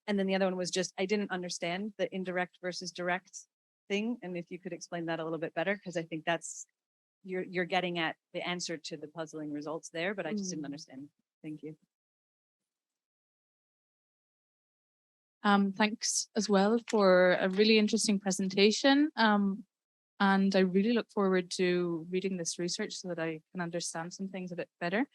And then the other one was just, I didn't understand the indirect versus direct thing. And if you could explain that a little bit better, because I think that's, you're getting at the answer to the puzzling results there, but I just didn't understand. Thank you. Thanks as well for a really interesting presentation. And I really look forward to reading this research so that I can understand some things a bit better.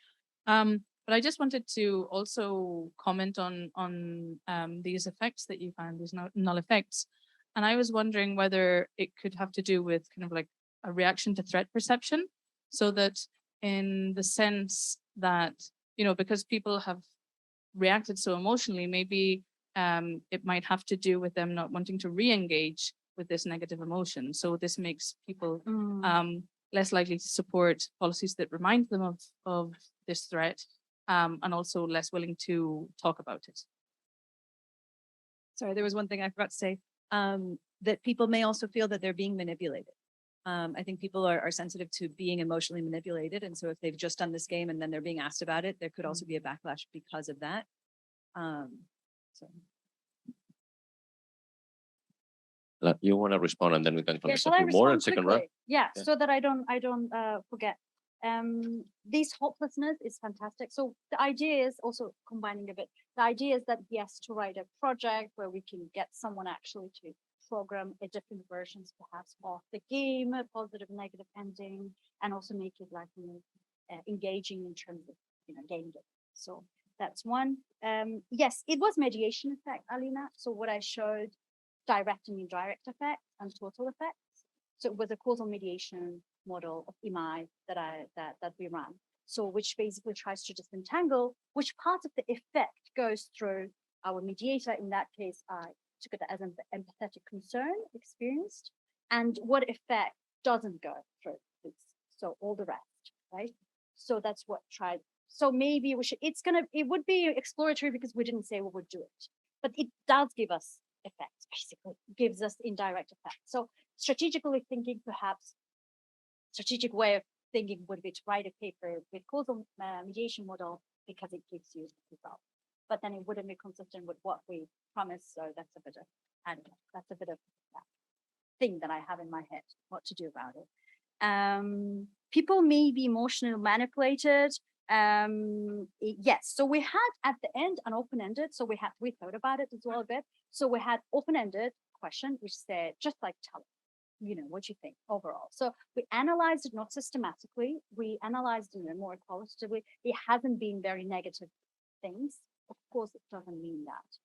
But I just wanted to also comment on these effects that you found, these null effects. And I was wondering whether it could have to do with kind of like a reaction to threat perception, so that in the sense that, because people have reacted so emotionally, maybe it might have to do with them not wanting to re-engage with this negative emotion. So this makes people less likely to support policies that remind them of this threat, and also less willing to talk about it. Sorry, there was one thing I forgot to say, that people may also feel that they're being manipulated. I think people are sensitive to being emotionally manipulated. And so if they've just done this game and then they're being asked about it, there could also be a backlash because of that. So. You want to respond, and then we can Yeah, finish shall a I few more in respond second round. quickly? Yeah, so that I don't forget. This hopelessness is fantastic. So the idea is also combining a bit. The idea is that yes, to write a project where we can get someone actually to program a different versions perhaps of the game, a positive, negative ending, and also make it like engaging in terms of game. So that's one. Yes, it was mediation effect, Alina. So what I showed, direct and indirect effect and total effects. So it was a causal mediation model of IMAI that we ran. So which basically tries to disentangle which part of the effect goes through our mediator. In that case, I took it as an empathetic concern experienced, and what effect doesn't go through this. So all the rest, right? So that's what tried. So maybe we should, it would be exploratory because we didn't say we would do it, but it does give us effects, basically, gives us indirect effects. So strategically thinking, perhaps, strategic way of thinking would be to write a paper with causal mediation model because it gives you results. But then it wouldn't be consistent with what we promised. So that's a bit of, I don't know, that's a bit of that thing that I have in my head, what to do about it. People may be emotionally manipulated. Yes, so we had at the end an open-ended, so we thought about it as well a bit. So we had open-ended question, which said, just like tell us, what you think overall. So we analyzed it not systematically, we analyzed it more qualitatively. It hasn't been very negative things. Of course, it doesn't mean that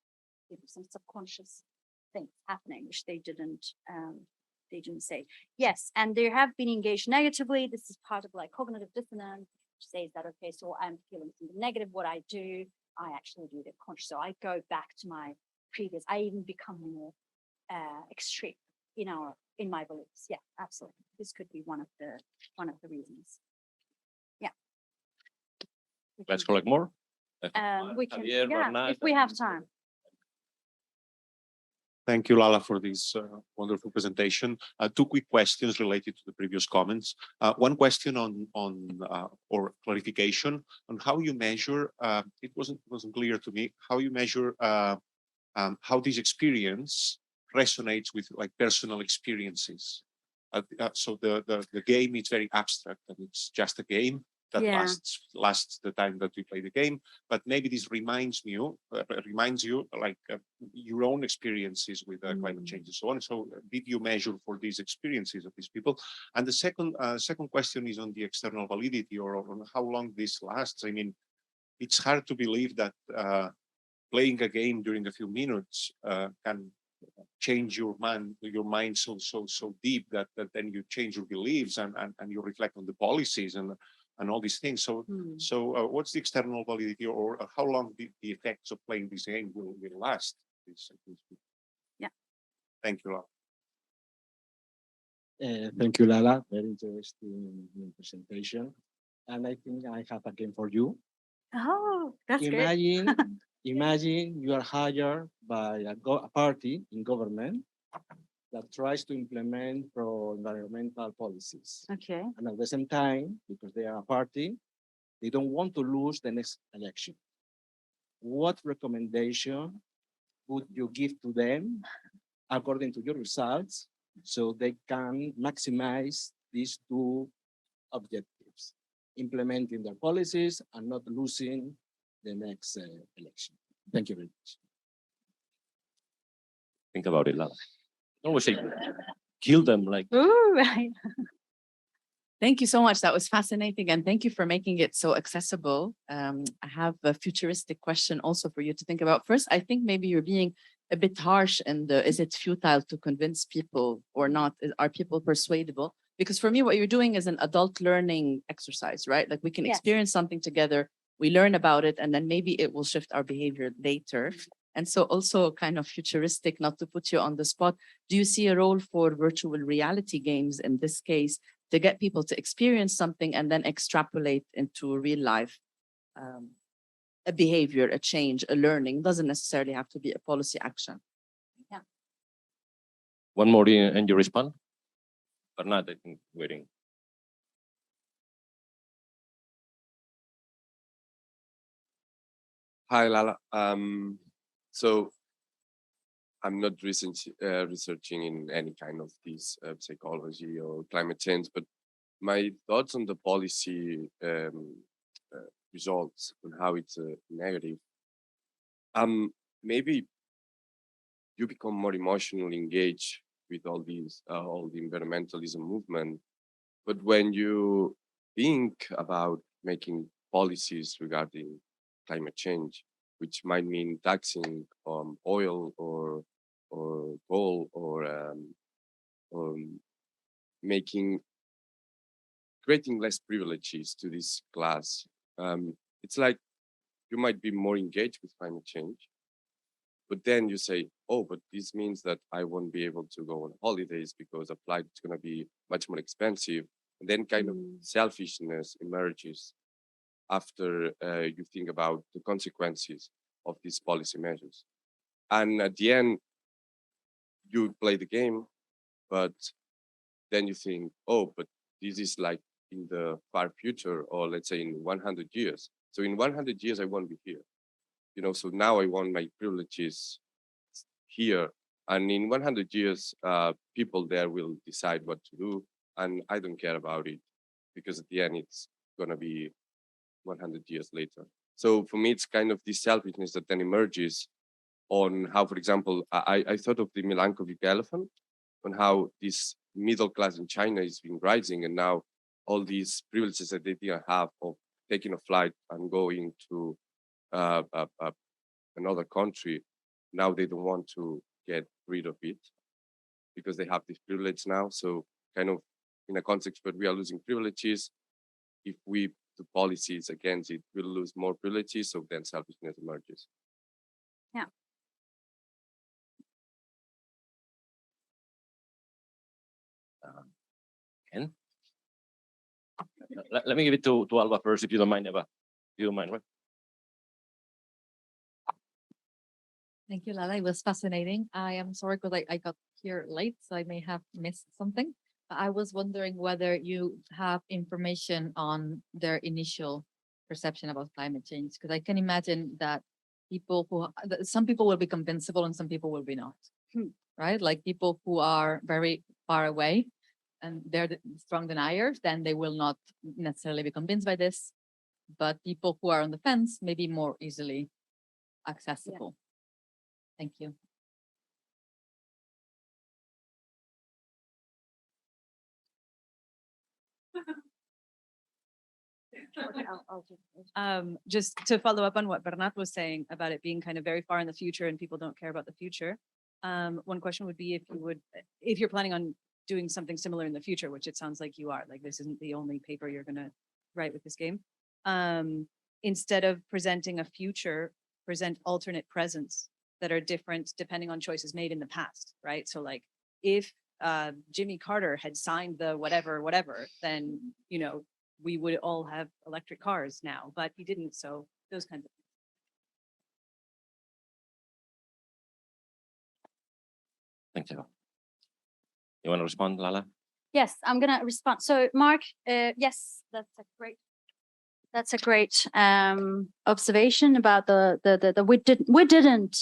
there were some subconscious things happening, which they didn't say. Yes, and they have been engaged negatively. This is part of like cognitive dissonance, which says that, okay, so I'm feeling something negative. What I do, I actually do the conscious. So I go back to my previous, I even become more extreme in my beliefs. Yeah, absolutely. This could be one of the reasons. Yeah. Let's collect more. We can, Javier, yeah, Bernat, if we have time. Thank you, Lala, for this wonderful presentation. Two quick questions related to the previous comments. One question on or clarification on how you measure. It wasn't clear to me how you measure how this experience resonates with like personal experiences. So the game is very abstract and it's just a game that lasts the time that we play the game. But maybe this reminds you like your own experiences with climate change and so on. So did you measure for these experiences of these people? And the second question is on the external validity or on how long this lasts. I mean, it's hard to believe that playing a game during a few minutes can change your mind so deep that then you change your beliefs and you reflect on the policies and all these things. So what's the external validity or how long the effects of playing this game will last? Yeah. Thank you, Lala. Thank you, Lala. Very interesting presentation. And I think I have a game for you. Oh, that's Imagine, great. imagine you are hired by a party in government that tries to implement pro-environmental policies. Okay. And at the same time, because they are a party, they don't want to lose the next election. What recommendation would you give to them according to your results so they can maximize these two objectives, implementing their policies and not losing the next election? Thank you very much. Think about it, Lala. Don't always say kill them like. Ooh, right. Thank you so much. That was fascinating. And thank you for making it so accessible. I have a futuristic question also for you to think about. First, I think maybe you're being a bit harsh in is it futile to convince people or not? Are people persuadable? Because for me, what you're doing is an adult learning exercise, right? Like we can experience something together, we learn about it, and then maybe it will shift our behavior later. And so also kind of futuristic, not to put you on the spot, do you see a role for virtual reality games in this case to get people to experience something and then extrapolate into real life, a behavior, a change, a learning? Doesn't necessarily have to be a policy action. Yeah. One more and you respond? Bernat, I think, waiting. Hi, Lala. So I'm not researching in any kind of this psychology or climate change, but my thoughts on the policy results and how it's negative. Maybe you become more emotionally engaged with all these, all the environmentalism movement. But when you think about making policies regarding climate change, which might mean taxing oil or coal or making creating less privileges to this class, it's like you might be more engaged with climate change, but then you say, oh, but this means that I won't be able to go on holidays because a flight is going to be much more expensive. And then kind of selfishness emerges after you think about the consequences of these policy measures. And at the end, you play the game, but then you think, oh, but this is like in the far future, or let's say in 100 years. So in 100 years, I won't be here. You know, so now I want my privileges here. And in 100 years, people there will decide what to do. And I don't care about it because at the end, it's going to be 100 years later. So for me, it's kind of this selfishness that then emerges on how, for example, I thought of the Milankovic elephant, on how this middle class in China is been rising, and now all these privileges that they didn't have of taking a flight and going to another country, now they don't want to get rid of it because they have this privilege now. So kind of in a context where we are losing privileges, if we do policies against it, we'll lose more privileges, so then selfishness emerges. Yeah. Ken? Let me give it to Alba first, if you don't mind, Eva. If you don't mind, right? Thank you, Lala. It was fascinating. I am sorry because I got here late, so I may have missed something. But I was wondering whether you have information on their initial perception about climate change, because I can imagine that some people will be convincible and some people will be not, right? Like people who are very far away and they're the strong deniers, then they will not necessarily be convinced by this. But people who are on the fence may be more easily accessible. Yeah. Thank you. Just to follow up on what Bernat was saying about it being kind of very far in the future and people don't care about the future. One question would be if you're planning on doing something similar in the future, which it sounds like you are, like this isn't the only paper you're going to write with this game. Instead of presenting a future, present alternate presents that are different depending on choices made in the past, right? So like if Jimmy Carter had signed the whatever, then, you know, we would all have electric cars now, but he didn't. So those kinds of things. Thank you. You want to respond, Lala? Yes, I'm going to respond. So Mark, yes, that's a great observation about we didn't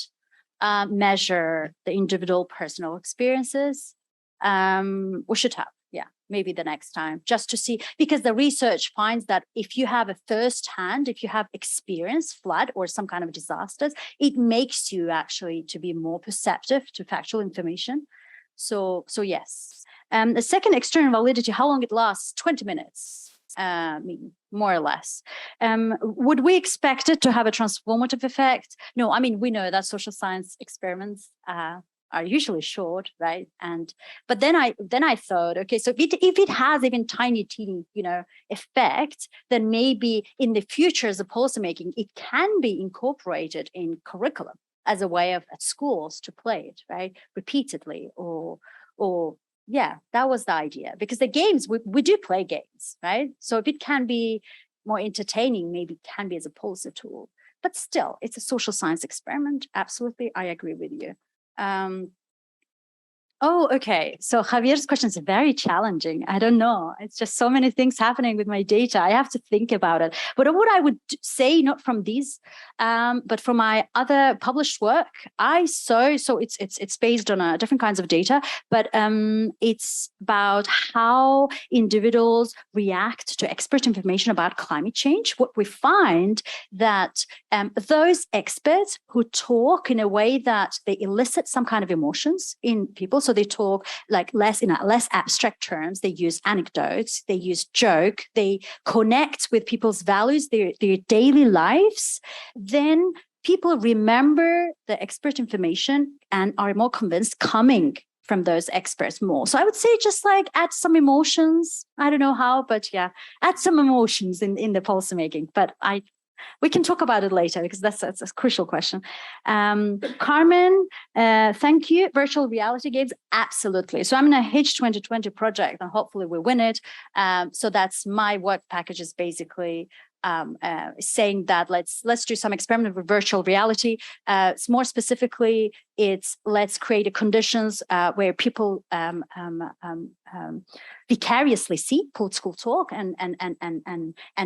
measure the individual personal experiences. We should have, yeah, maybe the next time, just to see, because the research finds that if you have if you have experienced flood or some kind of disasters, it makes you actually to be more perceptive to factual information. So yes. The second, external validity, how long it lasts? 20 minutes. More or less. Would we expect it to have a transformative effect? No, I mean, we know that social science experiments are usually short, right? But then I thought, okay, so if it has even teeny, effect, then maybe in the future as a policymaking, it can be incorporated in curriculum as a way of at schools to play it, right? Repeatedly or yeah, that was the idea, because the games, we do play games, right? So if it can be more entertaining, maybe it can be as a policy tool, but still it's a social science experiment. Absolutely. I agree with you. Oh, okay. So Javier's question is very challenging. I don't know. It's just so many things happening with my data. I have to think about it. But what I would say, not from these, but from my other published work, it's based on different kinds of data, but it's about how individuals react to expert information about climate change. What we find that those experts who talk in a way that they elicit some kind of emotions in people, so they talk like less abstract terms, they use anecdotes, they use joke, they connect with people's values, their daily lives, then people remember the expert information and are more convinced coming from those experts more. So I would say just like add some emotions. I don't know how, but yeah, add some emotions in the policy making. But we can talk about it later because that's a crucial question. Carmen, thank you. Virtual reality games, absolutely. So I'm in a H2020 project and hopefully we win it. So that's my work package is basically saying that let's do some experiment with virtual reality. More specifically, it's let's create conditions where people vicariously see political talk and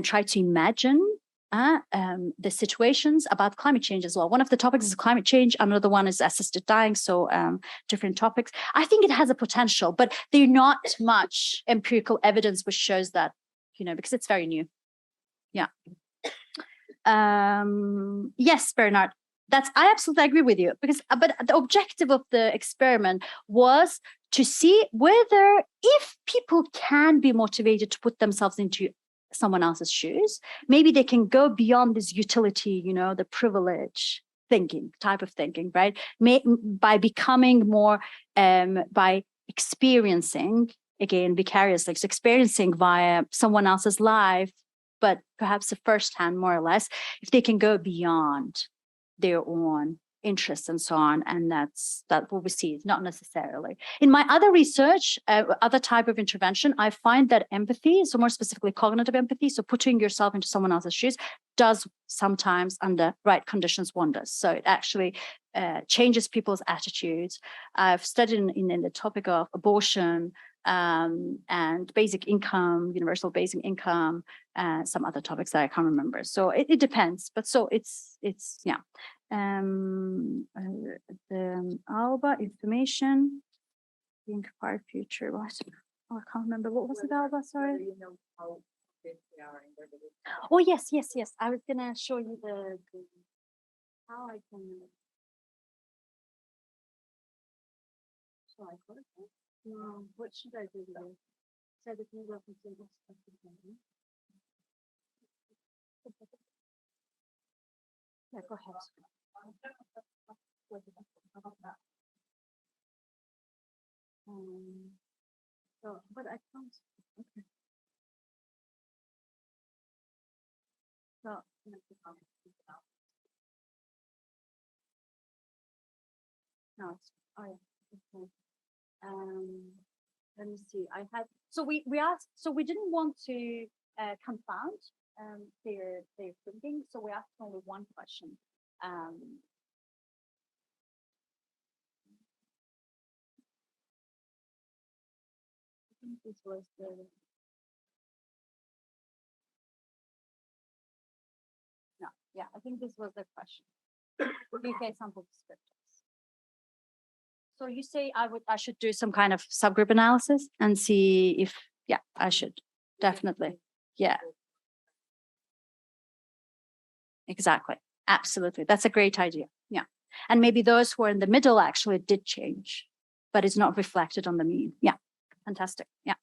try to imagine the situations about climate change as well. One of the topics is climate change. Another one is assisted dying. So different topics. I think it has a potential, but there's not much empirical evidence which shows that, because it's very new. Yeah. Yes, Bernard. I absolutely agree with you but the objective of the experiment was to see whether if people can be motivated to put themselves into someone else's shoes, maybe they can go beyond this utility, the privilege type of thinking, right? By becoming more, by experiencing, again, vicariously, experiencing via someone else's life, but perhaps a firsthand, more or less, if they can go beyond their own interests and so on. And that's what we see, not necessarily. In my other research, other type of intervention, I find that empathy, so more specifically cognitive empathy, so putting yourself into someone else's shoes, does sometimes under right conditions wonders. So it actually changes people's attitudes. I've studied in the topic of abortion and basic income, universal basic income, some other topics that I can't remember. So it depends, but so it's yeah. The ALBA information, being far future. What? Oh, I can't remember. What was it, ALBA? Sorry. Oh yes. I was gonna show you the how I can. Shall I call it? No. What should I do here? So that we will continue. Yeah, go ahead. So, but I can't. Okay. So, no, it's, oh yeah. Okay. Let me see. I had so we asked. So we didn't want to confound their thinking. So we asked only one question. I think this was the. No, yeah, I think this was the question. UK sample descriptors. So you say I should do some kind of subgroup analysis and see if I should definitely exactly, absolutely, that's a great idea. Yeah, and maybe those who are in the middle actually did change, but it's not reflected on the mean. Yeah, fantastic. Yeah,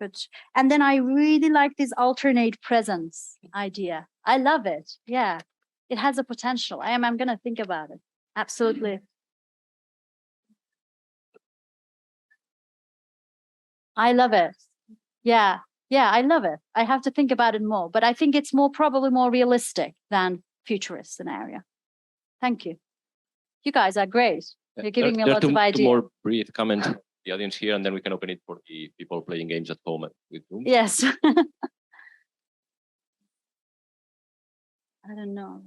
good. And then I really like this alternate presence idea. I love it. Yeah, it has a potential. I'm gonna think about it. Absolutely. I love it. Yeah, I love it. I have to think about it more, but I think it's probably more realistic than futurist scenario. Thank you. You guys are great. You're giving me a lot of ideas. Two more brief comments from the audience here, and then we can open it for the people playing games at home with Zoom. Yes. I don't know.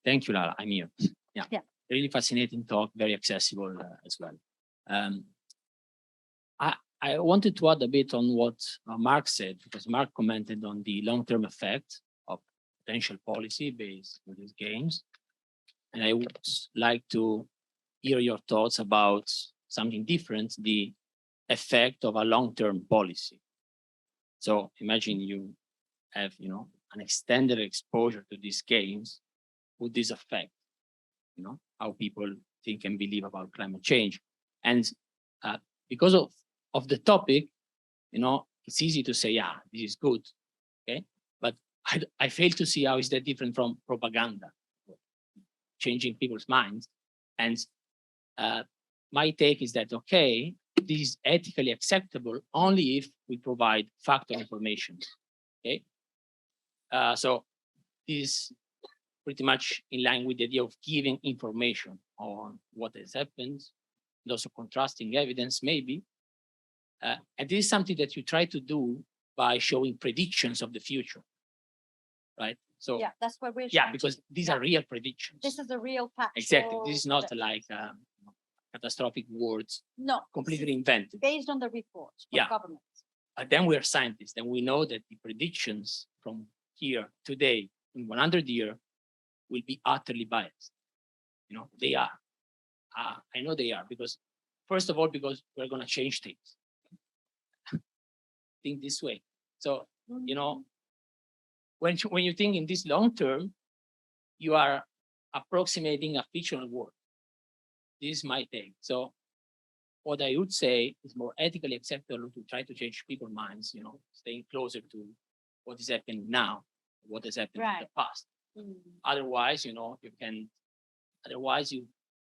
Thank you, Lala. I'm here. Yeah. Really fascinating talk, very accessible as well. Um, I wanted to add a bit on what Mark said, because Mark commented on the long-term effect of potential policy based on these games. And I would like to hear your thoughts about something different, the effect of a long-term policy. So imagine you have, an extended exposure to these games. Would this affect, how people think and believe about climate change? And because of the topic, it's easy to say, yeah, this is good, okay? But I fail to see how is that different from propaganda, changing people's minds. And my take is that, okay, this is ethically acceptable only if we provide factual information, okay? So this is pretty much in line with the idea of giving information on what has happened, and also contrasting evidence maybe. And this is something that you try to do by showing predictions of the future, right? So Yeah, that's what we're yeah, trying to because do. these Yeah. are real predictions. This is a real factual. Exactly. This is not like catastrophic words No, completely invented. based on the report from Yeah. government. But then we are scientists, and we know that the predictions from here today in 100 years will be utterly biased. They are. I know they are, because first of all, because we're going to change things. Think this way. So, when you think in this long term, you are approximating a fictional world. This is my take. So what I would say is more ethically acceptable to try to change people's minds, staying closer to what is happening now, what has happened in the past. Otherwise,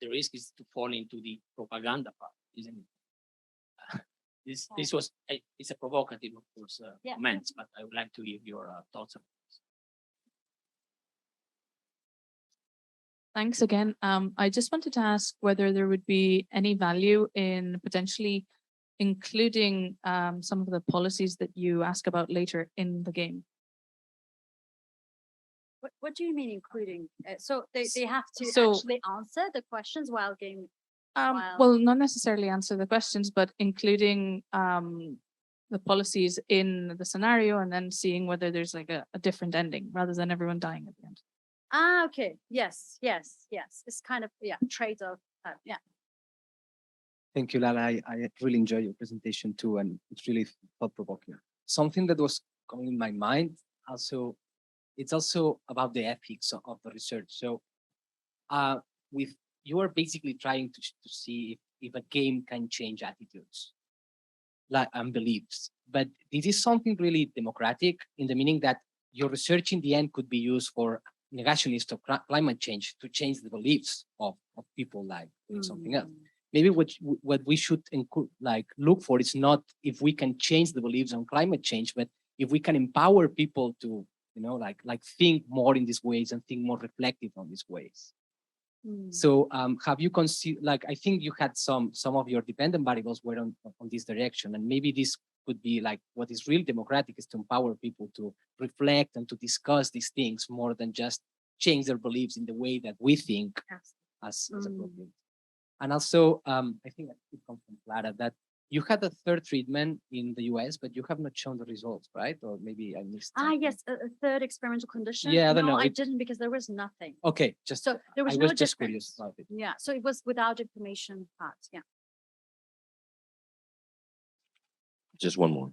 the risk is to fall into the propaganda part, isn't it? It's a provocative, of course, comment, but I would like to hear your thoughts on this. Thanks again. I just wanted to ask whether there would be any value in potentially including some of the policies that you ask about later in the game. What do you mean including? So they have to So- actually answer the questions while game. Well, not necessarily answer the questions, but including the policies in the scenario and then seeing whether there's like a different ending rather than everyone dying at the end. Okay. Yes. It's kind of, trade-off. Yeah. Thank you, Lala. I really enjoyed your presentation too, and it's really thought-provoking. Something that was coming in my mind also, it's also about the ethics of the research. So with you are basically trying to see if a game can change attitudes and beliefs. But this is something really democratic in the meaning that your research in the end could be used for negationists of climate change to change the beliefs of people like doing something else. Maybe what we should look for is not if we can change the beliefs on climate change, but if we can empower people to think more in these ways and think more reflective on these ways. So have you considered, I think you had some of your dependent variables were on this direction, and maybe this could be what is real democratic is to empower people to reflect and to discuss these things more than just change their beliefs in the way that we think as appropriate. And also, I think it comes from Clara that you had a third treatment in the US, but you have not shown the results, right? Or maybe I missed something. Yes, a third experimental condition. Yeah, I don't know. I didn't because there was nothing. Okay, just so there was I no was just difference. curious about it. Yeah, so it was without information part. Yeah. Just one more.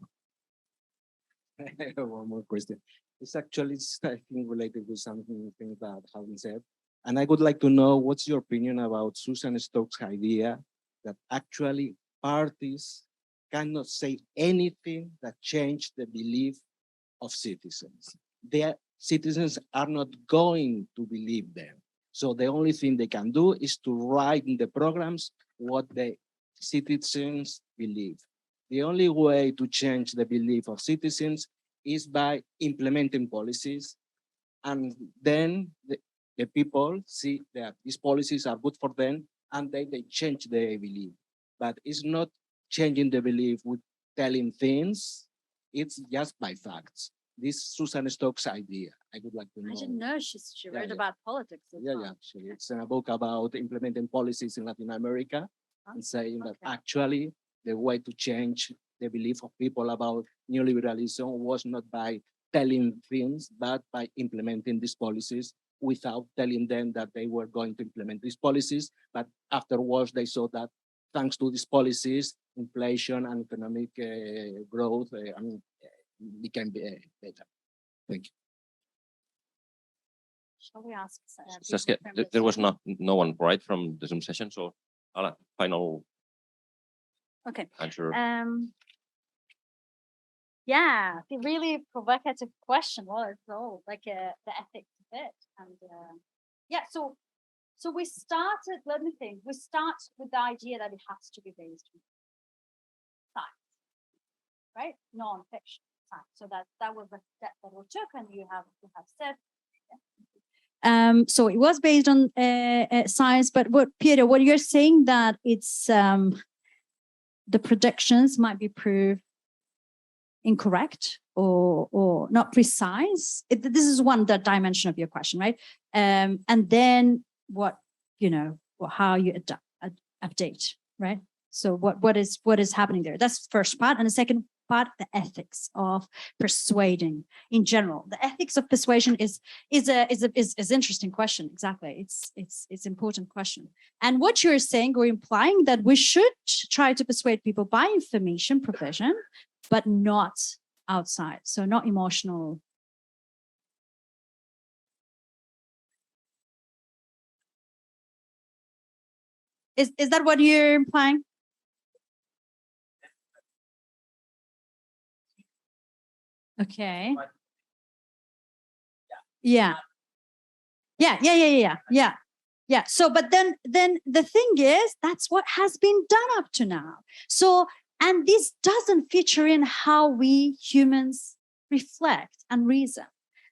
One more question. It's actually, I think, related to something that have been said. And I would like to know what's your opinion about Susan Stokes' idea that actually parties cannot say anything that change the belief of citizens. Their citizens are not going to believe them. So the only thing they can do is to write in the programs what the citizens believe. The only way to change the belief of citizens is by implementing policies. And then the people see that these policies are good for them and they change their belief. But it's not changing the belief with telling things, it's just by facts. This Susan Stokes' idea. I would like to know. I didn't know she wrote about politics. Actually. It's a book about implementing policies in Latin America. and saying that actually the way to change the belief of people about neoliberalism was not by telling things, but by implementing these policies without telling them that they were going to implement these policies. But afterwards, they saw that thanks to these policies, inflation and economic growth became better. Thank you. Shall we ask? Saskia, there was no one right from the Zoom session, so final answer. Yeah, the really provocative question was like the ethics of it, and yeah. So we started. Let me think. We start with the idea that it has to be based on science, right? Non-fiction science. So that was the step that we took, and you have said. So it was based on science, but Peter, what you're saying that it's the predictions might be proved incorrect or not precise. This is one dimension of your question, right? And then how you update, right? So what is happening there? That's the first part, and the second part, the ethics of persuading in general. The ethics of persuasion is interesting question. Exactly, it's important question. And what you're saying or implying that we should try to persuade people by information provision, but not outside. So not emotional. Is that what you're implying? Okay. Yeah. So, but then the thing is, that's what has been done up to now. So, and this doesn't feature in how we humans reflect and reason.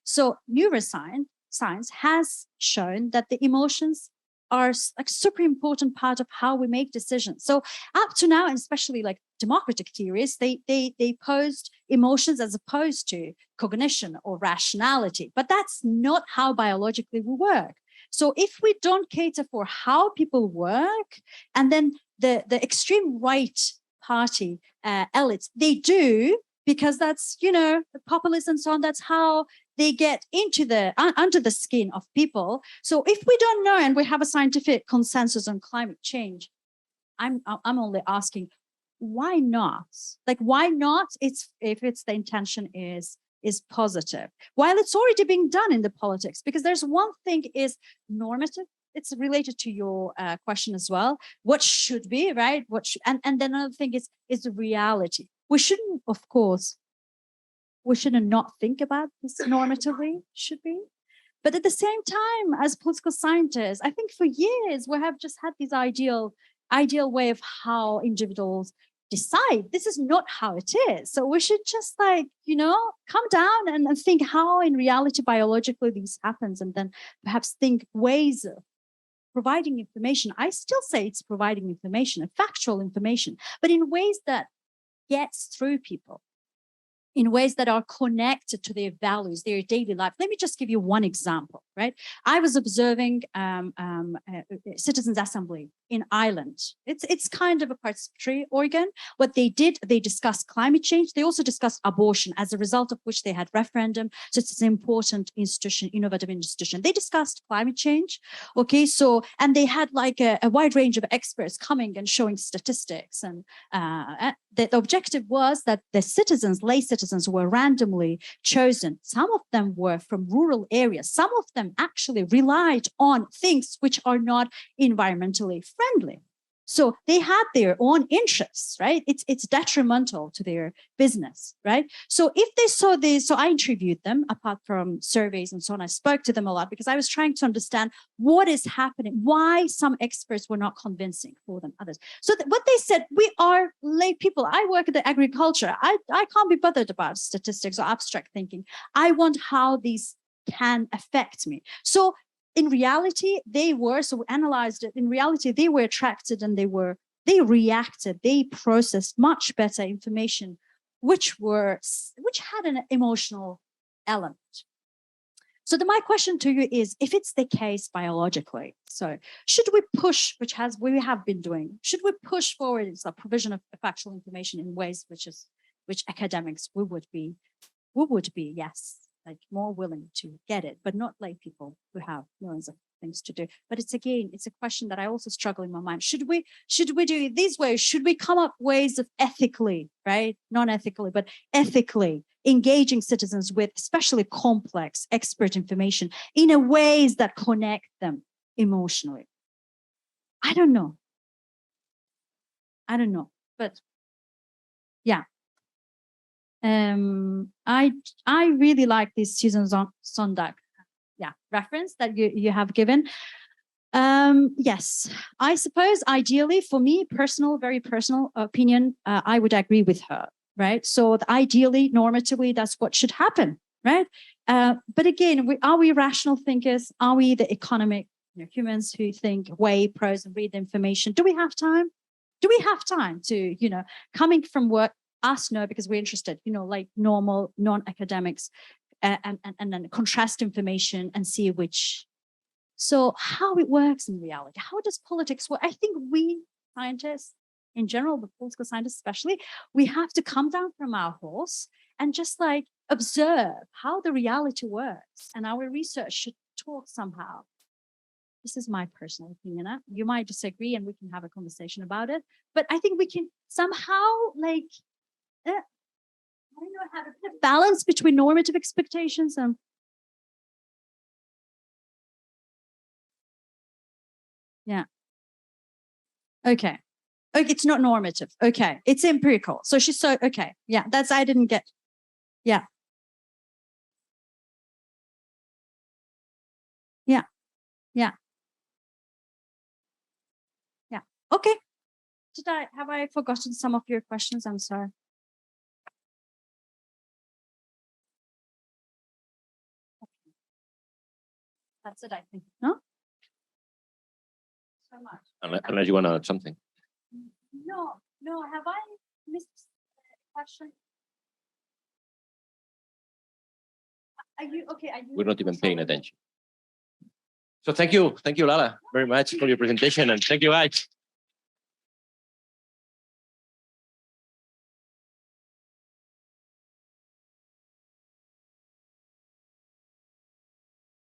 So neuroscience has shown that the emotions are like super important part of how we make decisions. So up to now, and especially like democratic theories, they posed emotions as opposed to cognition or rationality, but that's not how biologically we work. So if we don't cater for how people work, and then the extreme right party elites, they do, because that's, the populists and so on, that's how they get into under the skin of people. So if we don't know and we have a scientific consensus on climate change, I'm only asking, why not? Like, why not? If the intention is positive, while it's already being done in the politics. Because there's one thing is normative. It's related to your question as well. What should be, right? And then another thing is the reality. We shouldn't, of course, we shouldn't not think about this normatively, should we? But at the same time, as political scientists, I think for years we have just had this ideal way of how individuals decide. This is not how it is. So we should just come down and think how in reality biologically this happens, and then perhaps think ways of providing information. I still say it's providing information, factual information, but in ways that gets through people, in ways that are connected to their values, their daily life. Let me just give you one example, right? I was observing Citizens' Assembly in Ireland. It's kind of a participatory organ. What they did, they discussed climate change. They also discussed abortion, as a result of which they had referendum. So it's an important institution, innovative institution. They discussed climate change. Okay, so, and they had like a wide range of experts coming and showing statistics. And the objective was that the lay citizens were randomly chosen. Some of them were from rural areas. Some of them actually relied on things which are not environmentally friendly. So they had their own interests, right? It's detrimental to their business, right? So if they saw this, so I interviewed them apart from surveys and so on. I spoke to them a lot because I was trying to understand what is happening, why some experts were not convincing for them others. So what they said, we are lay people. I work in the agriculture. I can't be bothered about statistics or abstract thinking. I want how these can affect me. So in reality, we analyzed it. In reality, they were attracted and they reacted, they processed much better information, which had an emotional element. So my question to you is, if it's the case biologically, so should we push, we have been doing, should we push forward the provision of factual information in ways which academics we would be, yes, like more willing to get it, but not like people who have millions of things to do. But it's a question that I also struggle in my mind. Should we do it these ways? Should we come up ways of ethically, right? Not ethically, but ethically engaging citizens with especially complex expert information in a ways that connect them emotionally? I don't know, but yeah. I really like this Susan Sondag reference that you have given. Yes, I suppose ideally for me, very personal opinion, I would agree with her, right? So ideally, normatively, that's what should happen, right? But again, are we rational thinkers? Are we the economic humans who think, weigh pros and read the information? Do we have time? Do we have time to, coming from work, us know because we're interested, like normal non-academics, and then contrast information and see which. So how it works in reality, how does politics work? I think we scientists in general, but political scientists especially, we have to come down from our horse and just like observe how the reality works, and our research should talk somehow. This is my personal opinion. You might disagree and we can have a conversation about it, but I think we can somehow like, I don't know, have a bit of balance between normative expectations and yeah. Okay, it's not normative. Okay, it's empirical. So okay. Yeah, I didn't get. Yeah. Yeah. Yeah. Yeah. Okay. Have I forgotten some of your questions? I'm sorry. That's it, I think. No? So much. Unless you want to add something. No. Have I missed a question? Are you okay? We're not even paying attention. So thank you, Lala, very much for your presentation, and thank you, guys.